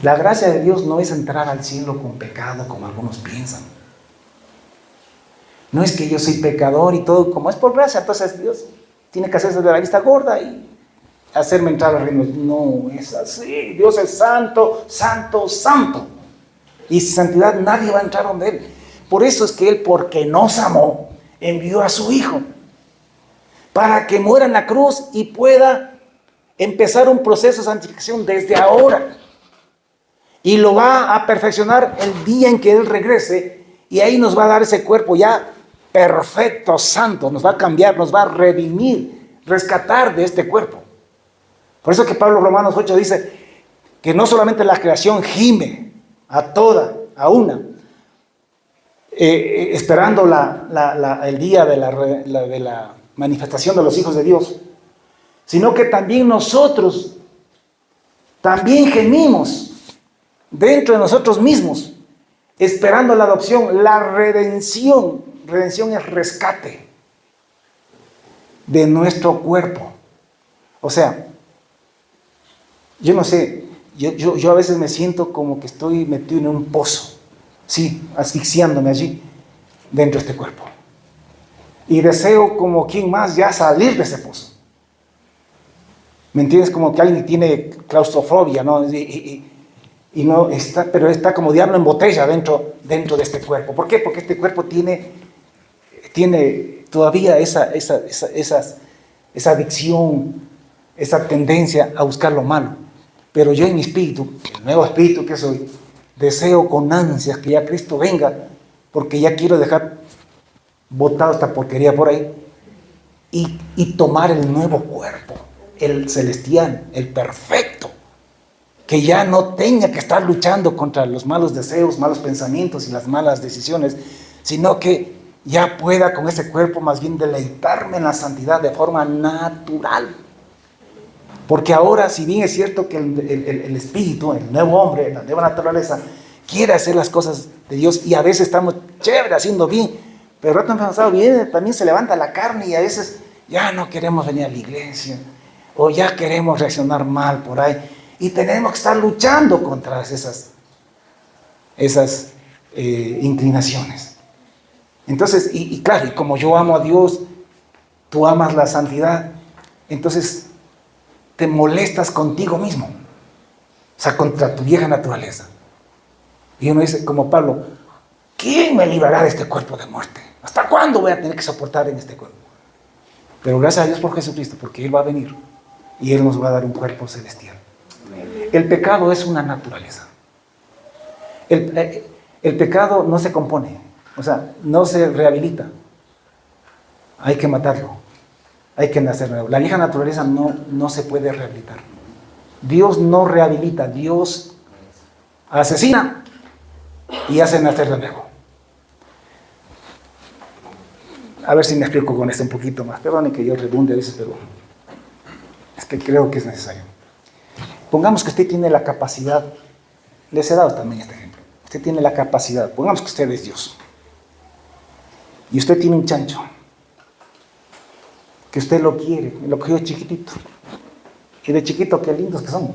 La gracia de Dios no es entrar al cielo con pecado, como algunos piensan. No es que yo soy pecador y todo, como es por gracia, entonces Dios tiene que hacerse de la vista gorda y hacerme entrar al reino. No es así. Dios es santo, santo, santo. Y sin santidad nadie va a entrar donde Él. Por eso es que Él, porque nos amó, envió a su Hijo para que muera en la cruz y pueda empezar un proceso de santificación desde ahora. Y lo va a perfeccionar el día en que Él regrese, y ahí nos va a dar ese cuerpo ya perfecto, santo, nos va a cambiar, nos va a redimir, rescatar de este cuerpo. Por eso que Pablo Romanos 8 dice que no solamente la creación gime a toda, a una, esperando el día de la manifestación de los hijos de Dios, sino que también nosotros también gemimos dentro de nosotros mismos, esperando la adopción, la redención. Redención es rescate de nuestro cuerpo. O sea, yo no sé, yo a veces me siento como que estoy metido en un pozo, sí, asfixiándome allí, dentro de este cuerpo. Y deseo como quien más ya salir de ese pozo. ¿Me entiendes? Como que alguien tiene claustrofobia, ¿no? Y no está, pero está como diablo en botella dentro de este cuerpo. ¿Por qué? Porque este cuerpo tiene todavía esa adicción, esa tendencia a buscar lo malo. Pero yo en mi espíritu, el nuevo espíritu que soy, deseo con ansias que ya Cristo venga, porque ya quiero dejar botado esta porquería por ahí y tomar el nuevo cuerpo, el celestial, el perfecto, que ya no tenga que estar luchando contra los malos deseos, malos pensamientos y las malas decisiones, sino que ya pueda con ese cuerpo más bien deleitarme en la santidad de forma natural. Porque ahora, si bien es cierto que el espíritu, el nuevo hombre, la nueva naturaleza, quiere hacer las cosas de Dios y a veces estamos chévere haciendo bien, pero rato pasado viene, también se levanta la carne y a veces ya no queremos venir a la iglesia o ya queremos reaccionar mal por ahí y tenemos que estar luchando contra esas inclinaciones. Entonces, y claro, y como yo amo a Dios, tú amas la santidad, entonces te molestas contigo mismo, o sea, contra tu vieja naturaleza. Y uno dice, como Pablo, ¿quién me librará de este cuerpo de muerte? ¿Hasta cuándo voy a tener que soportar en este cuerpo? Pero gracias a Dios por Jesucristo, porque Él va a venir y Él nos va a dar un cuerpo celestial. El pecado es una naturaleza. El pecado no se compone, o sea, no se rehabilita. Hay que matarlo, hay que nacer nuevo. La vieja naturaleza no se puede rehabilitar. Dios no rehabilita, Dios asesina y hace nacer de nuevo. A ver si me explico con esto un poquito más. Perdone que yo redunde a veces, pero es que creo que es necesario. Pongamos que usted tiene la capacidad, les he dado también este ejemplo. Usted tiene la capacidad, pongamos que usted es Dios. Y usted tiene un chancho, que usted lo quiere, lo cogió chiquitito. Y de chiquito, qué lindos que son.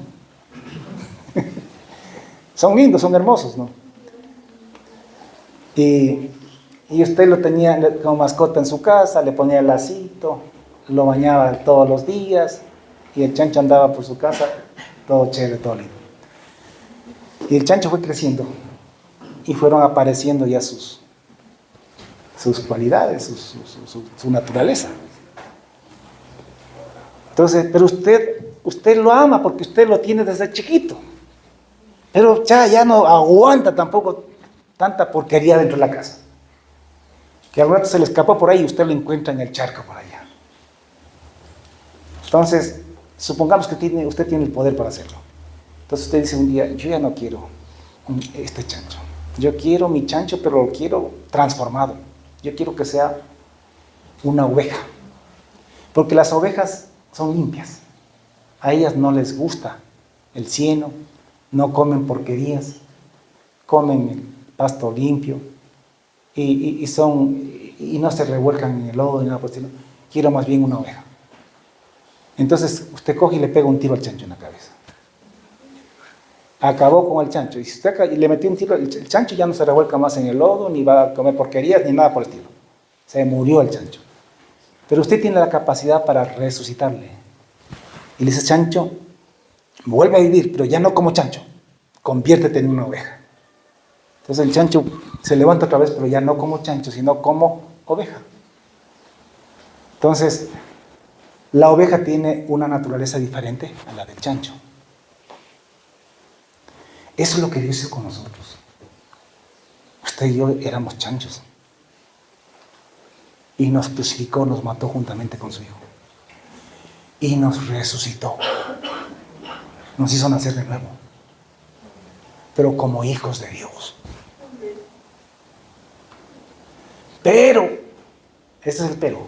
Son lindos, son hermosos, ¿no? Y usted lo tenía como mascota en su casa, le ponía el lacito, lo bañaba todos los días, y el chancho andaba por su casa, todo chévere, todo lindo. Y el chancho fue creciendo, y fueron apareciendo ya sus cualidades, su naturaleza. Entonces, pero usted lo ama porque usted lo tiene desde chiquito. Pero ya no aguanta tampoco tanta porquería dentro de la casa. Que al rato se le escapó por ahí y usted lo encuentra en el charco por allá. Entonces, supongamos que usted tiene el poder para hacerlo. Entonces usted dice un día, yo ya no quiero este chancho. Yo quiero mi chancho, pero lo quiero transformado. Yo quiero que sea una oveja. Porque las ovejas son limpias. A ellas no les gusta el cieno, no comen porquerías, comen el pasto limpio y no se revuelcan en el lodo ni nada por el estilo. Quiero más bien una oveja. Entonces usted coge y le pega un tiro al chancho en la cabeza. Acabó con el chancho. Y si usted le metió un tiro, el chancho ya no se revuelca más en el lodo, ni va a comer porquerías, ni nada por el estilo. Se murió el chancho. Pero usted tiene la capacidad para resucitarle. Y le dice, chancho, vuelve a vivir, pero ya no como chancho. Conviértete en una oveja. Entonces el chancho se levanta otra vez, pero ya no como chancho, sino como oveja. Entonces, la oveja tiene una naturaleza diferente a la del chancho. Eso es lo que Dios hizo con nosotros. Usted y yo éramos chanchos. Y nos crucificó, nos mató juntamente con su Hijo. Y nos resucitó. Nos hizo nacer de nuevo. Pero como hijos de Dios. Pero, ese es el pero.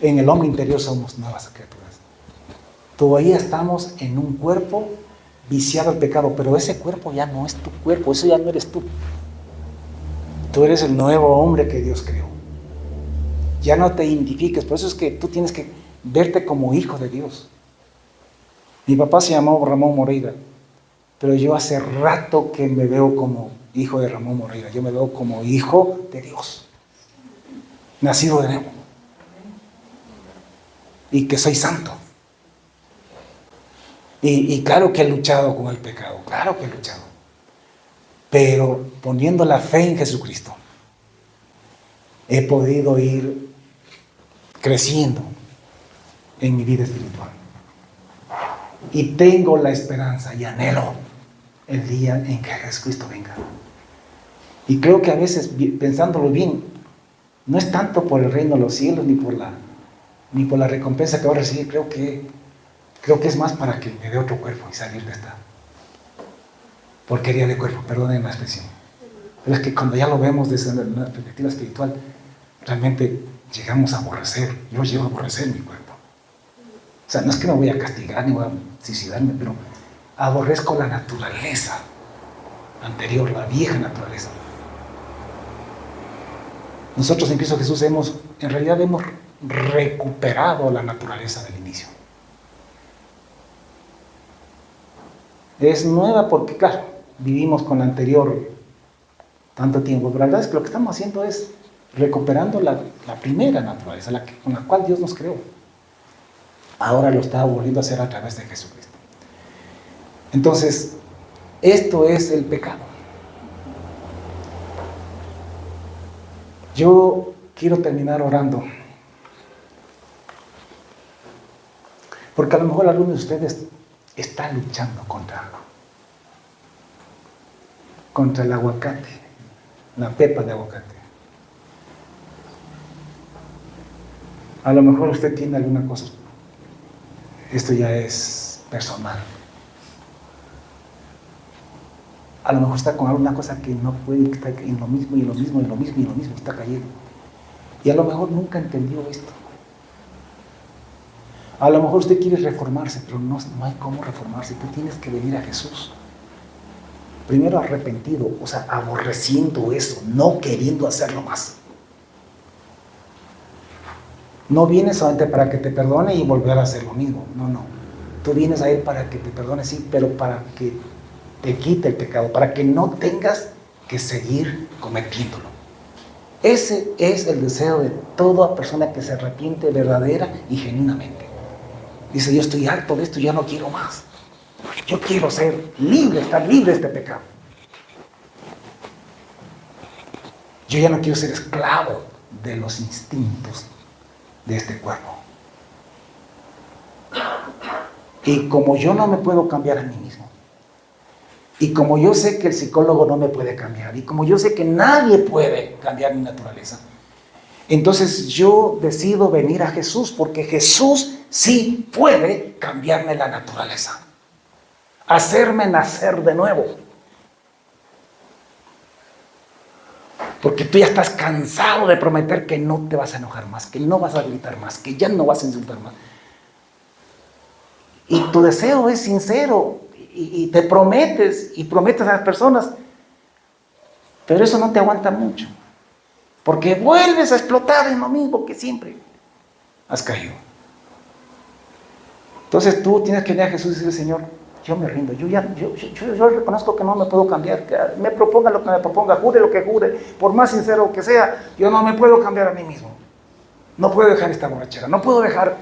En el hombre interior somos nuevas criaturas. Todavía estamos en un cuerpo viciado al pecado, pero ese cuerpo ya no es tu cuerpo, eso ya no eres tú. Tú eres el nuevo hombre que Dios creó. Ya no te identifiques, por eso es que tú tienes que verte como hijo de Dios. Mi papá se llamó Ramón Moreira, pero yo hace rato que me veo como hijo de Ramón Moreira, yo me veo como hijo de Dios, nacido de nuevo, y que soy santo. Y claro que he luchado con el pecado, claro que he luchado, pero poniendo la fe en Jesucristo, he podido ir creciendo en mi vida espiritual. Y tengo la esperanza y anhelo el día en que Jesucristo venga. Y creo que a veces, pensándolo bien, no es tanto por el reino de los cielos ni por la recompensa que voy a recibir. Creo que es más para que me dé otro cuerpo y salir de esta porquería de cuerpo, perdonen la expresión. Pero es que cuando ya lo vemos desde una perspectiva espiritual, realmente llegamos a aborrecer. Yo llego a aborrecer mi cuerpo. O sea, no es que me voy a castigar ni voy a suicidarme, pero aborrezco la naturaleza anterior, la vieja naturaleza. Nosotros en Cristo Jesús en realidad hemos recuperado la naturaleza del inicio. Es nueva porque, claro, vivimos con la anterior tanto tiempo, pero la verdad es que lo que estamos haciendo es recuperando la primera naturaleza, con la cual Dios nos creó. Ahora lo está volviendo a hacer a través de Jesucristo. Entonces, esto es el pecado. Yo quiero terminar orando, porque a lo mejor algunos de ustedes están luchando contra el aguacate, la pepa de aguacate. A lo mejor usted tiene alguna cosa. Esto ya es personal. A lo mejor está con alguna cosa que no puede, que está en lo mismo, y lo mismo, y lo mismo, y lo mismo, está cayendo. Y a lo mejor nunca entendió esto. A lo mejor usted quiere reformarse, pero no hay cómo reformarse. Tú tienes que venir a Jesús. Primero arrepentido, o sea, aborreciendo eso, no queriendo hacerlo más. No vienes solamente para que te perdone y volver a hacer lo mismo. No. Tú vienes a Él para que te perdone, sí, pero para que te quite el pecado, para que no tengas que seguir cometiéndolo. Ese es el deseo de toda persona que se arrepiente verdadera y genuinamente. Dice, yo estoy harto de esto, ya no quiero más. Yo quiero ser libre, estar libre de este pecado. Yo ya no quiero ser esclavo de los instintos de este cuerpo. Y como yo no me puedo cambiar a mí mismo, y como yo sé que el psicólogo no me puede cambiar, y como yo sé que nadie puede cambiar mi naturaleza, entonces yo decido venir a Jesús, porque Jesús sí puede cambiarme la naturaleza, hacerme nacer de nuevo. Porque tú ya estás cansado de prometer que no te vas a enojar más, que no vas a gritar más, que ya no vas a insultar más. y tu deseo es sincero y te prometes y prometes a las personas, pero eso no te aguanta mucho, porque vuelves a explotar en lo mismo que siempre has caído. Entonces tú tienes que venir a Jesús y decirle: Señor, yo me rindo, yo reconozco que no me puedo cambiar, que me proponga lo que me proponga, jure lo que jure, por más sincero que sea, yo no me puedo cambiar a mí mismo. No puedo dejar esta borrachera, no puedo dejar,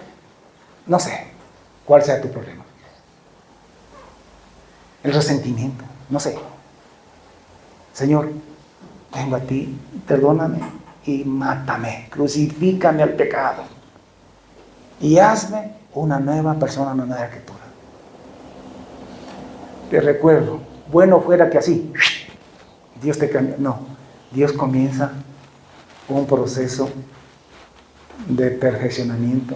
no sé, cuál sea tu problema. El resentimiento, no sé. Señor, vengo a ti, perdóname y mátame, crucifícame al pecado y hazme una nueva persona, una nueva criatura. Te recuerdo, bueno fuera que así Dios te cambia. No, Dios comienza un proceso de perfeccionamiento,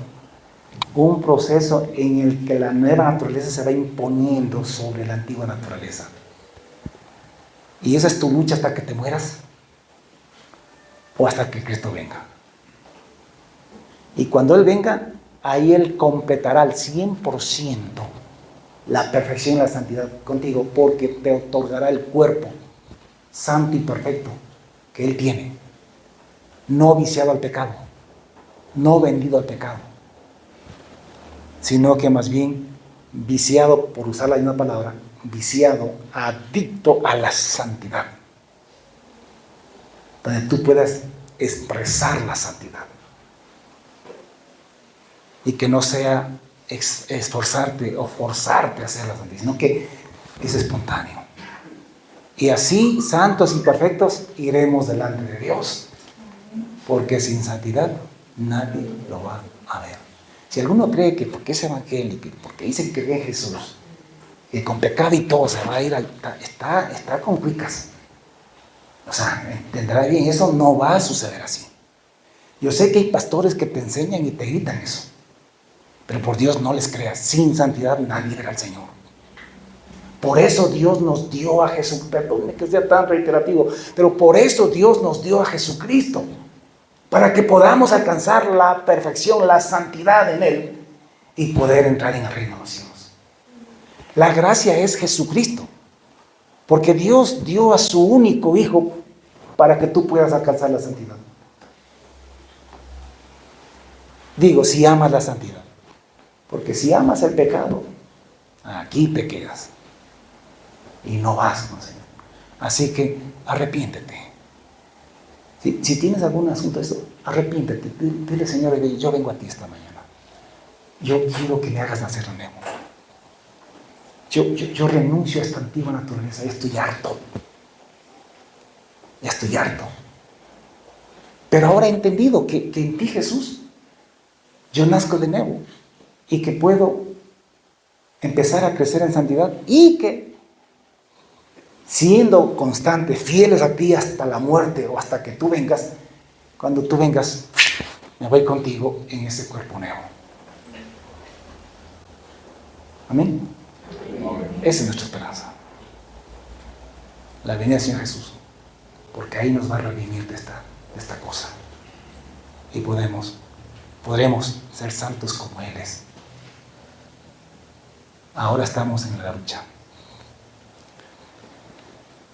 un proceso en el que la nueva naturaleza se va imponiendo sobre la antigua naturaleza. Y esa es tu lucha hasta que te mueras o hasta que Cristo venga. Y cuando Él venga, ahí Él completará al 100% la perfección y la santidad contigo, porque te otorgará el cuerpo santo y perfecto que Él tiene, no viciado al pecado, no vendido al pecado, sino que más bien viciado, por usar la misma palabra, viciado, adicto a la santidad, donde tú puedas expresar la santidad y que no sea esforzarte o forzarte a hacer la santidad, sino que es espontáneo. Y así, santos y perfectos, iremos delante de Dios, porque sin santidad nadie lo va a ver. Si alguno cree que porque es evangélico, porque dice que cree en Jesús, y con pecado y todo se va a ir, está con cuicas. O sea, entenderá bien, eso no va a suceder así. Yo sé que hay pastores que te enseñan y te gritan eso, pero por Dios no les creas, sin santidad nadie verá al Señor. Por eso Dios nos dio a Jesús, perdónme que sea tan reiterativo, pero por eso Dios nos dio a Jesucristo, para que podamos alcanzar la perfección, la santidad en Él y poder entrar en el reino de los cielos. La gracia es Jesucristo, porque Dios dio a su único Hijo para que tú puedas alcanzar la santidad. Digo, si amas la santidad, porque si amas el pecado, aquí te quedas y no vas con el Señor. Así que arrepiéntete. Si tienes algún asunto de esto, arrepiéntete. Dile: Señor, yo vengo a ti esta mañana. Yo quiero que me hagas nacer de nuevo. Yo renuncio a esta antigua naturaleza. Ya estoy harto. Ya estoy harto. Pero ahora he entendido que en ti, Jesús, yo nazco de nuevo y que puedo empezar a crecer en santidad y que, siendo constantes, fieles a ti hasta la muerte o hasta que tú vengas, cuando tú vengas, me voy contigo en ese cuerpo nuevo. Amén. Esa es nuestra esperanza. La venida del Señor Jesús, porque ahí nos va a redimir de esta cosa y podremos ser santos como Él es. Ahora estamos en la lucha.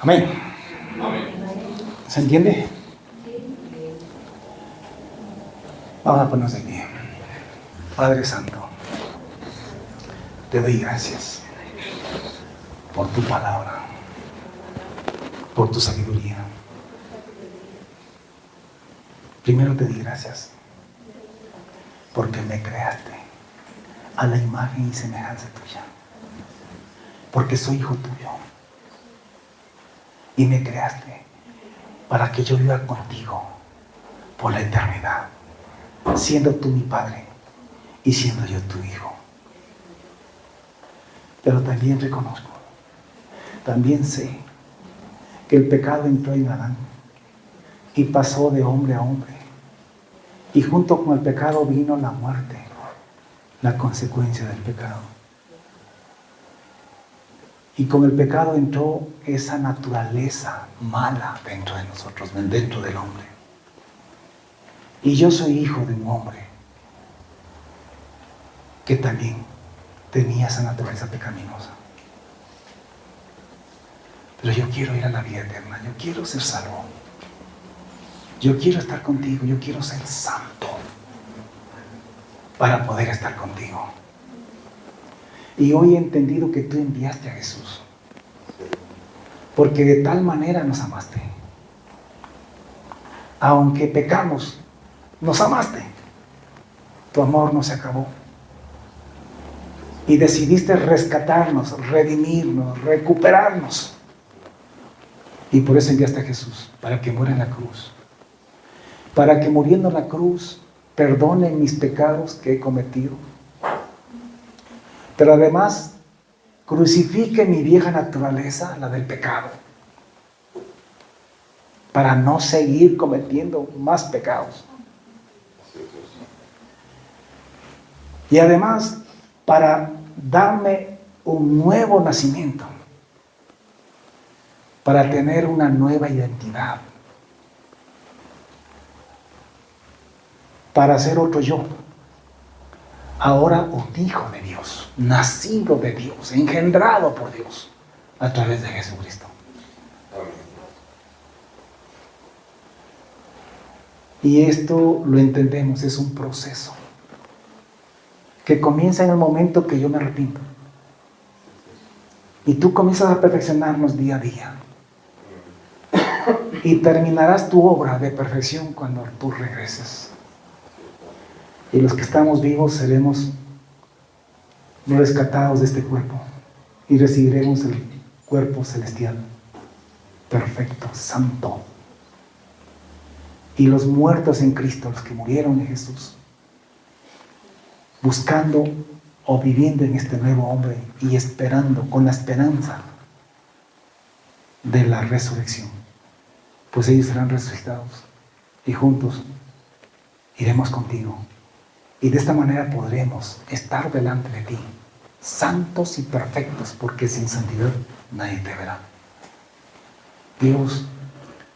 Amén. ¿Se entiende? Vamos a ponernos de pie. Padre Santo, te doy gracias por tu palabra, por tu sabiduría. Primero te doy gracias porque me creaste a la imagen y semejanza tuya, porque soy hijo tuyo y me creaste para que yo viva contigo por la eternidad, siendo tú mi Padre y siendo yo tu Hijo. Pero también reconozco, también sé que el pecado entró en Adán y pasó de hombre a hombre, y junto con el pecado vino la muerte, la consecuencia del pecado. Y con el pecado entró esa naturaleza mala dentro de nosotros, dentro del hombre. Y yo soy hijo de un hombre que también tenía esa naturaleza pecaminosa. Pero yo quiero ir a la vida eterna, yo quiero ser salvo. Yo quiero estar contigo, yo quiero ser santo para poder estar contigo. Y hoy he entendido que tú enviaste a Jesús, porque de tal manera nos amaste. Aunque pecamos, nos amaste. Tu amor no se acabó. Y decidiste rescatarnos, redimirnos, recuperarnos. Y por eso enviaste a Jesús, para que muera en la cruz. Para que muriendo en la cruz perdone mis pecados que he cometido. Pero además crucifique mi vieja naturaleza, la del pecado, para no seguir cometiendo más pecados. Y además para darme un nuevo nacimiento, para tener una nueva identidad, para ser otro yo. Ahora un hijo de Dios, nacido de Dios, engendrado por Dios a través de Jesucristo. Y esto lo entendemos, es un proceso que comienza en el momento que yo me arrepiento. Y tú comienzas a perfeccionarnos día a día. Y terminarás tu obra de perfección cuando tú regreses. Y los que estamos vivos seremos rescatados de este cuerpo y recibiremos el cuerpo celestial, perfecto, santo. Y los muertos en Cristo, los que murieron en Jesús, buscando o viviendo en este nuevo hombre y esperando, con la esperanza de la resurrección, pues ellos serán resucitados y juntos iremos contigo. Y de esta manera podremos estar delante de ti, santos y perfectos, porque sin santidad nadie te verá. Dios,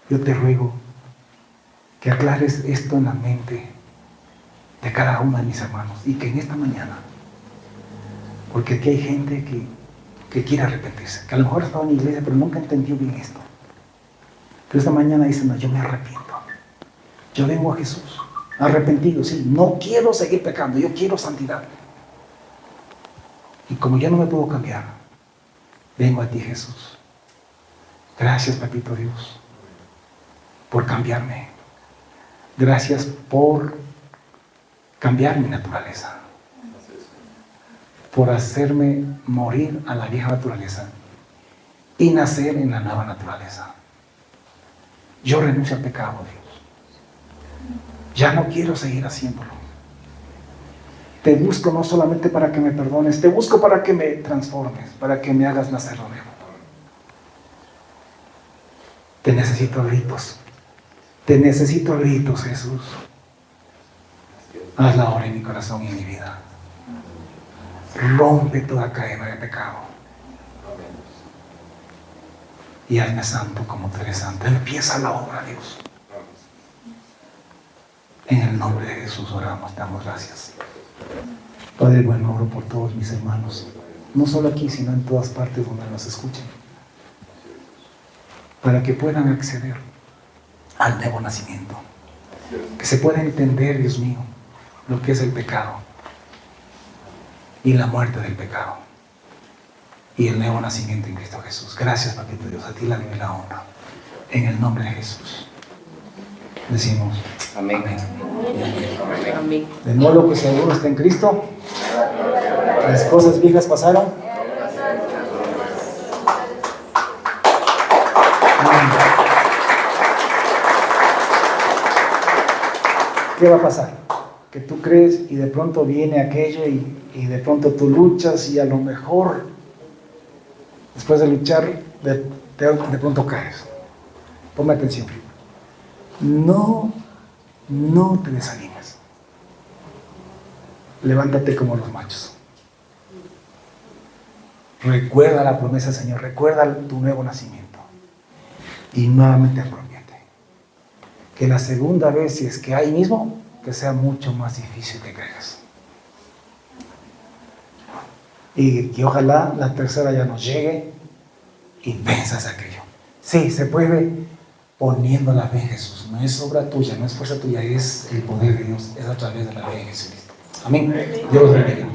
yo te ruego que aclares esto en la mente de cada uno de mis hermanos, y que en esta mañana, porque aquí hay gente que quiere arrepentirse, que a lo mejor ha estado en la iglesia pero nunca entendió bien esto, pero esta mañana dice: no, yo me arrepiento, yo vengo a Jesús arrepentido, sí, no quiero seguir pecando, yo quiero santidad, y como ya no me puedo cambiar, vengo a ti, Jesús. Gracias, papito Dios, por cambiarme. Gracias por cambiar mi naturaleza, por hacerme morir a la vieja naturaleza y nacer en la nueva naturaleza. Yo renuncio al pecado, Dios. Ya no quiero seguir haciéndolo. Te busco no solamente para que me perdones, te busco para que me transformes, para que me hagas nacer de nuevo. Te necesito a gritos. Te necesito a gritos, Jesús. Haz la obra en mi corazón y en mi vida. Rompe toda cadena de pecado. Y hazme santo como tú eres santo. Empieza la obra, Dios. En el nombre de Jesús oramos, damos gracias. Padre bueno, oro por todos mis hermanos, no solo aquí, sino en todas partes donde nos escuchen, para que puedan acceder al nuevo nacimiento, que se pueda entender, Dios mío, lo que es el pecado y la muerte del pecado y el nuevo nacimiento en Cristo Jesús. Gracias, papito Dios, a ti la gloria y la honra, en el nombre de Jesús decimos amén. Amén. De modo que si alguno está en Cristo, las cosas viejas pasaron. Amén. ¿Qué va a pasar? Que tú crees y de pronto viene aquello y de pronto tú luchas y a lo mejor después de luchar de pronto caes. Ponme atención. No te desanimes. Levántate como los machos. Recuerda la promesa, Señor. Recuerda tu nuevo nacimiento. Y nuevamente promete que la segunda vez, si es que ahí mismo, que sea mucho más difícil que creas. y que ojalá la tercera ya nos llegue y venzas aquello. Sí, se puede poniendo la fe en Jesús. No es obra tuya, no es fuerza tuya, es el poder de Dios, es a través de la fe en Jesucristo. Amén. Dios los bendiga.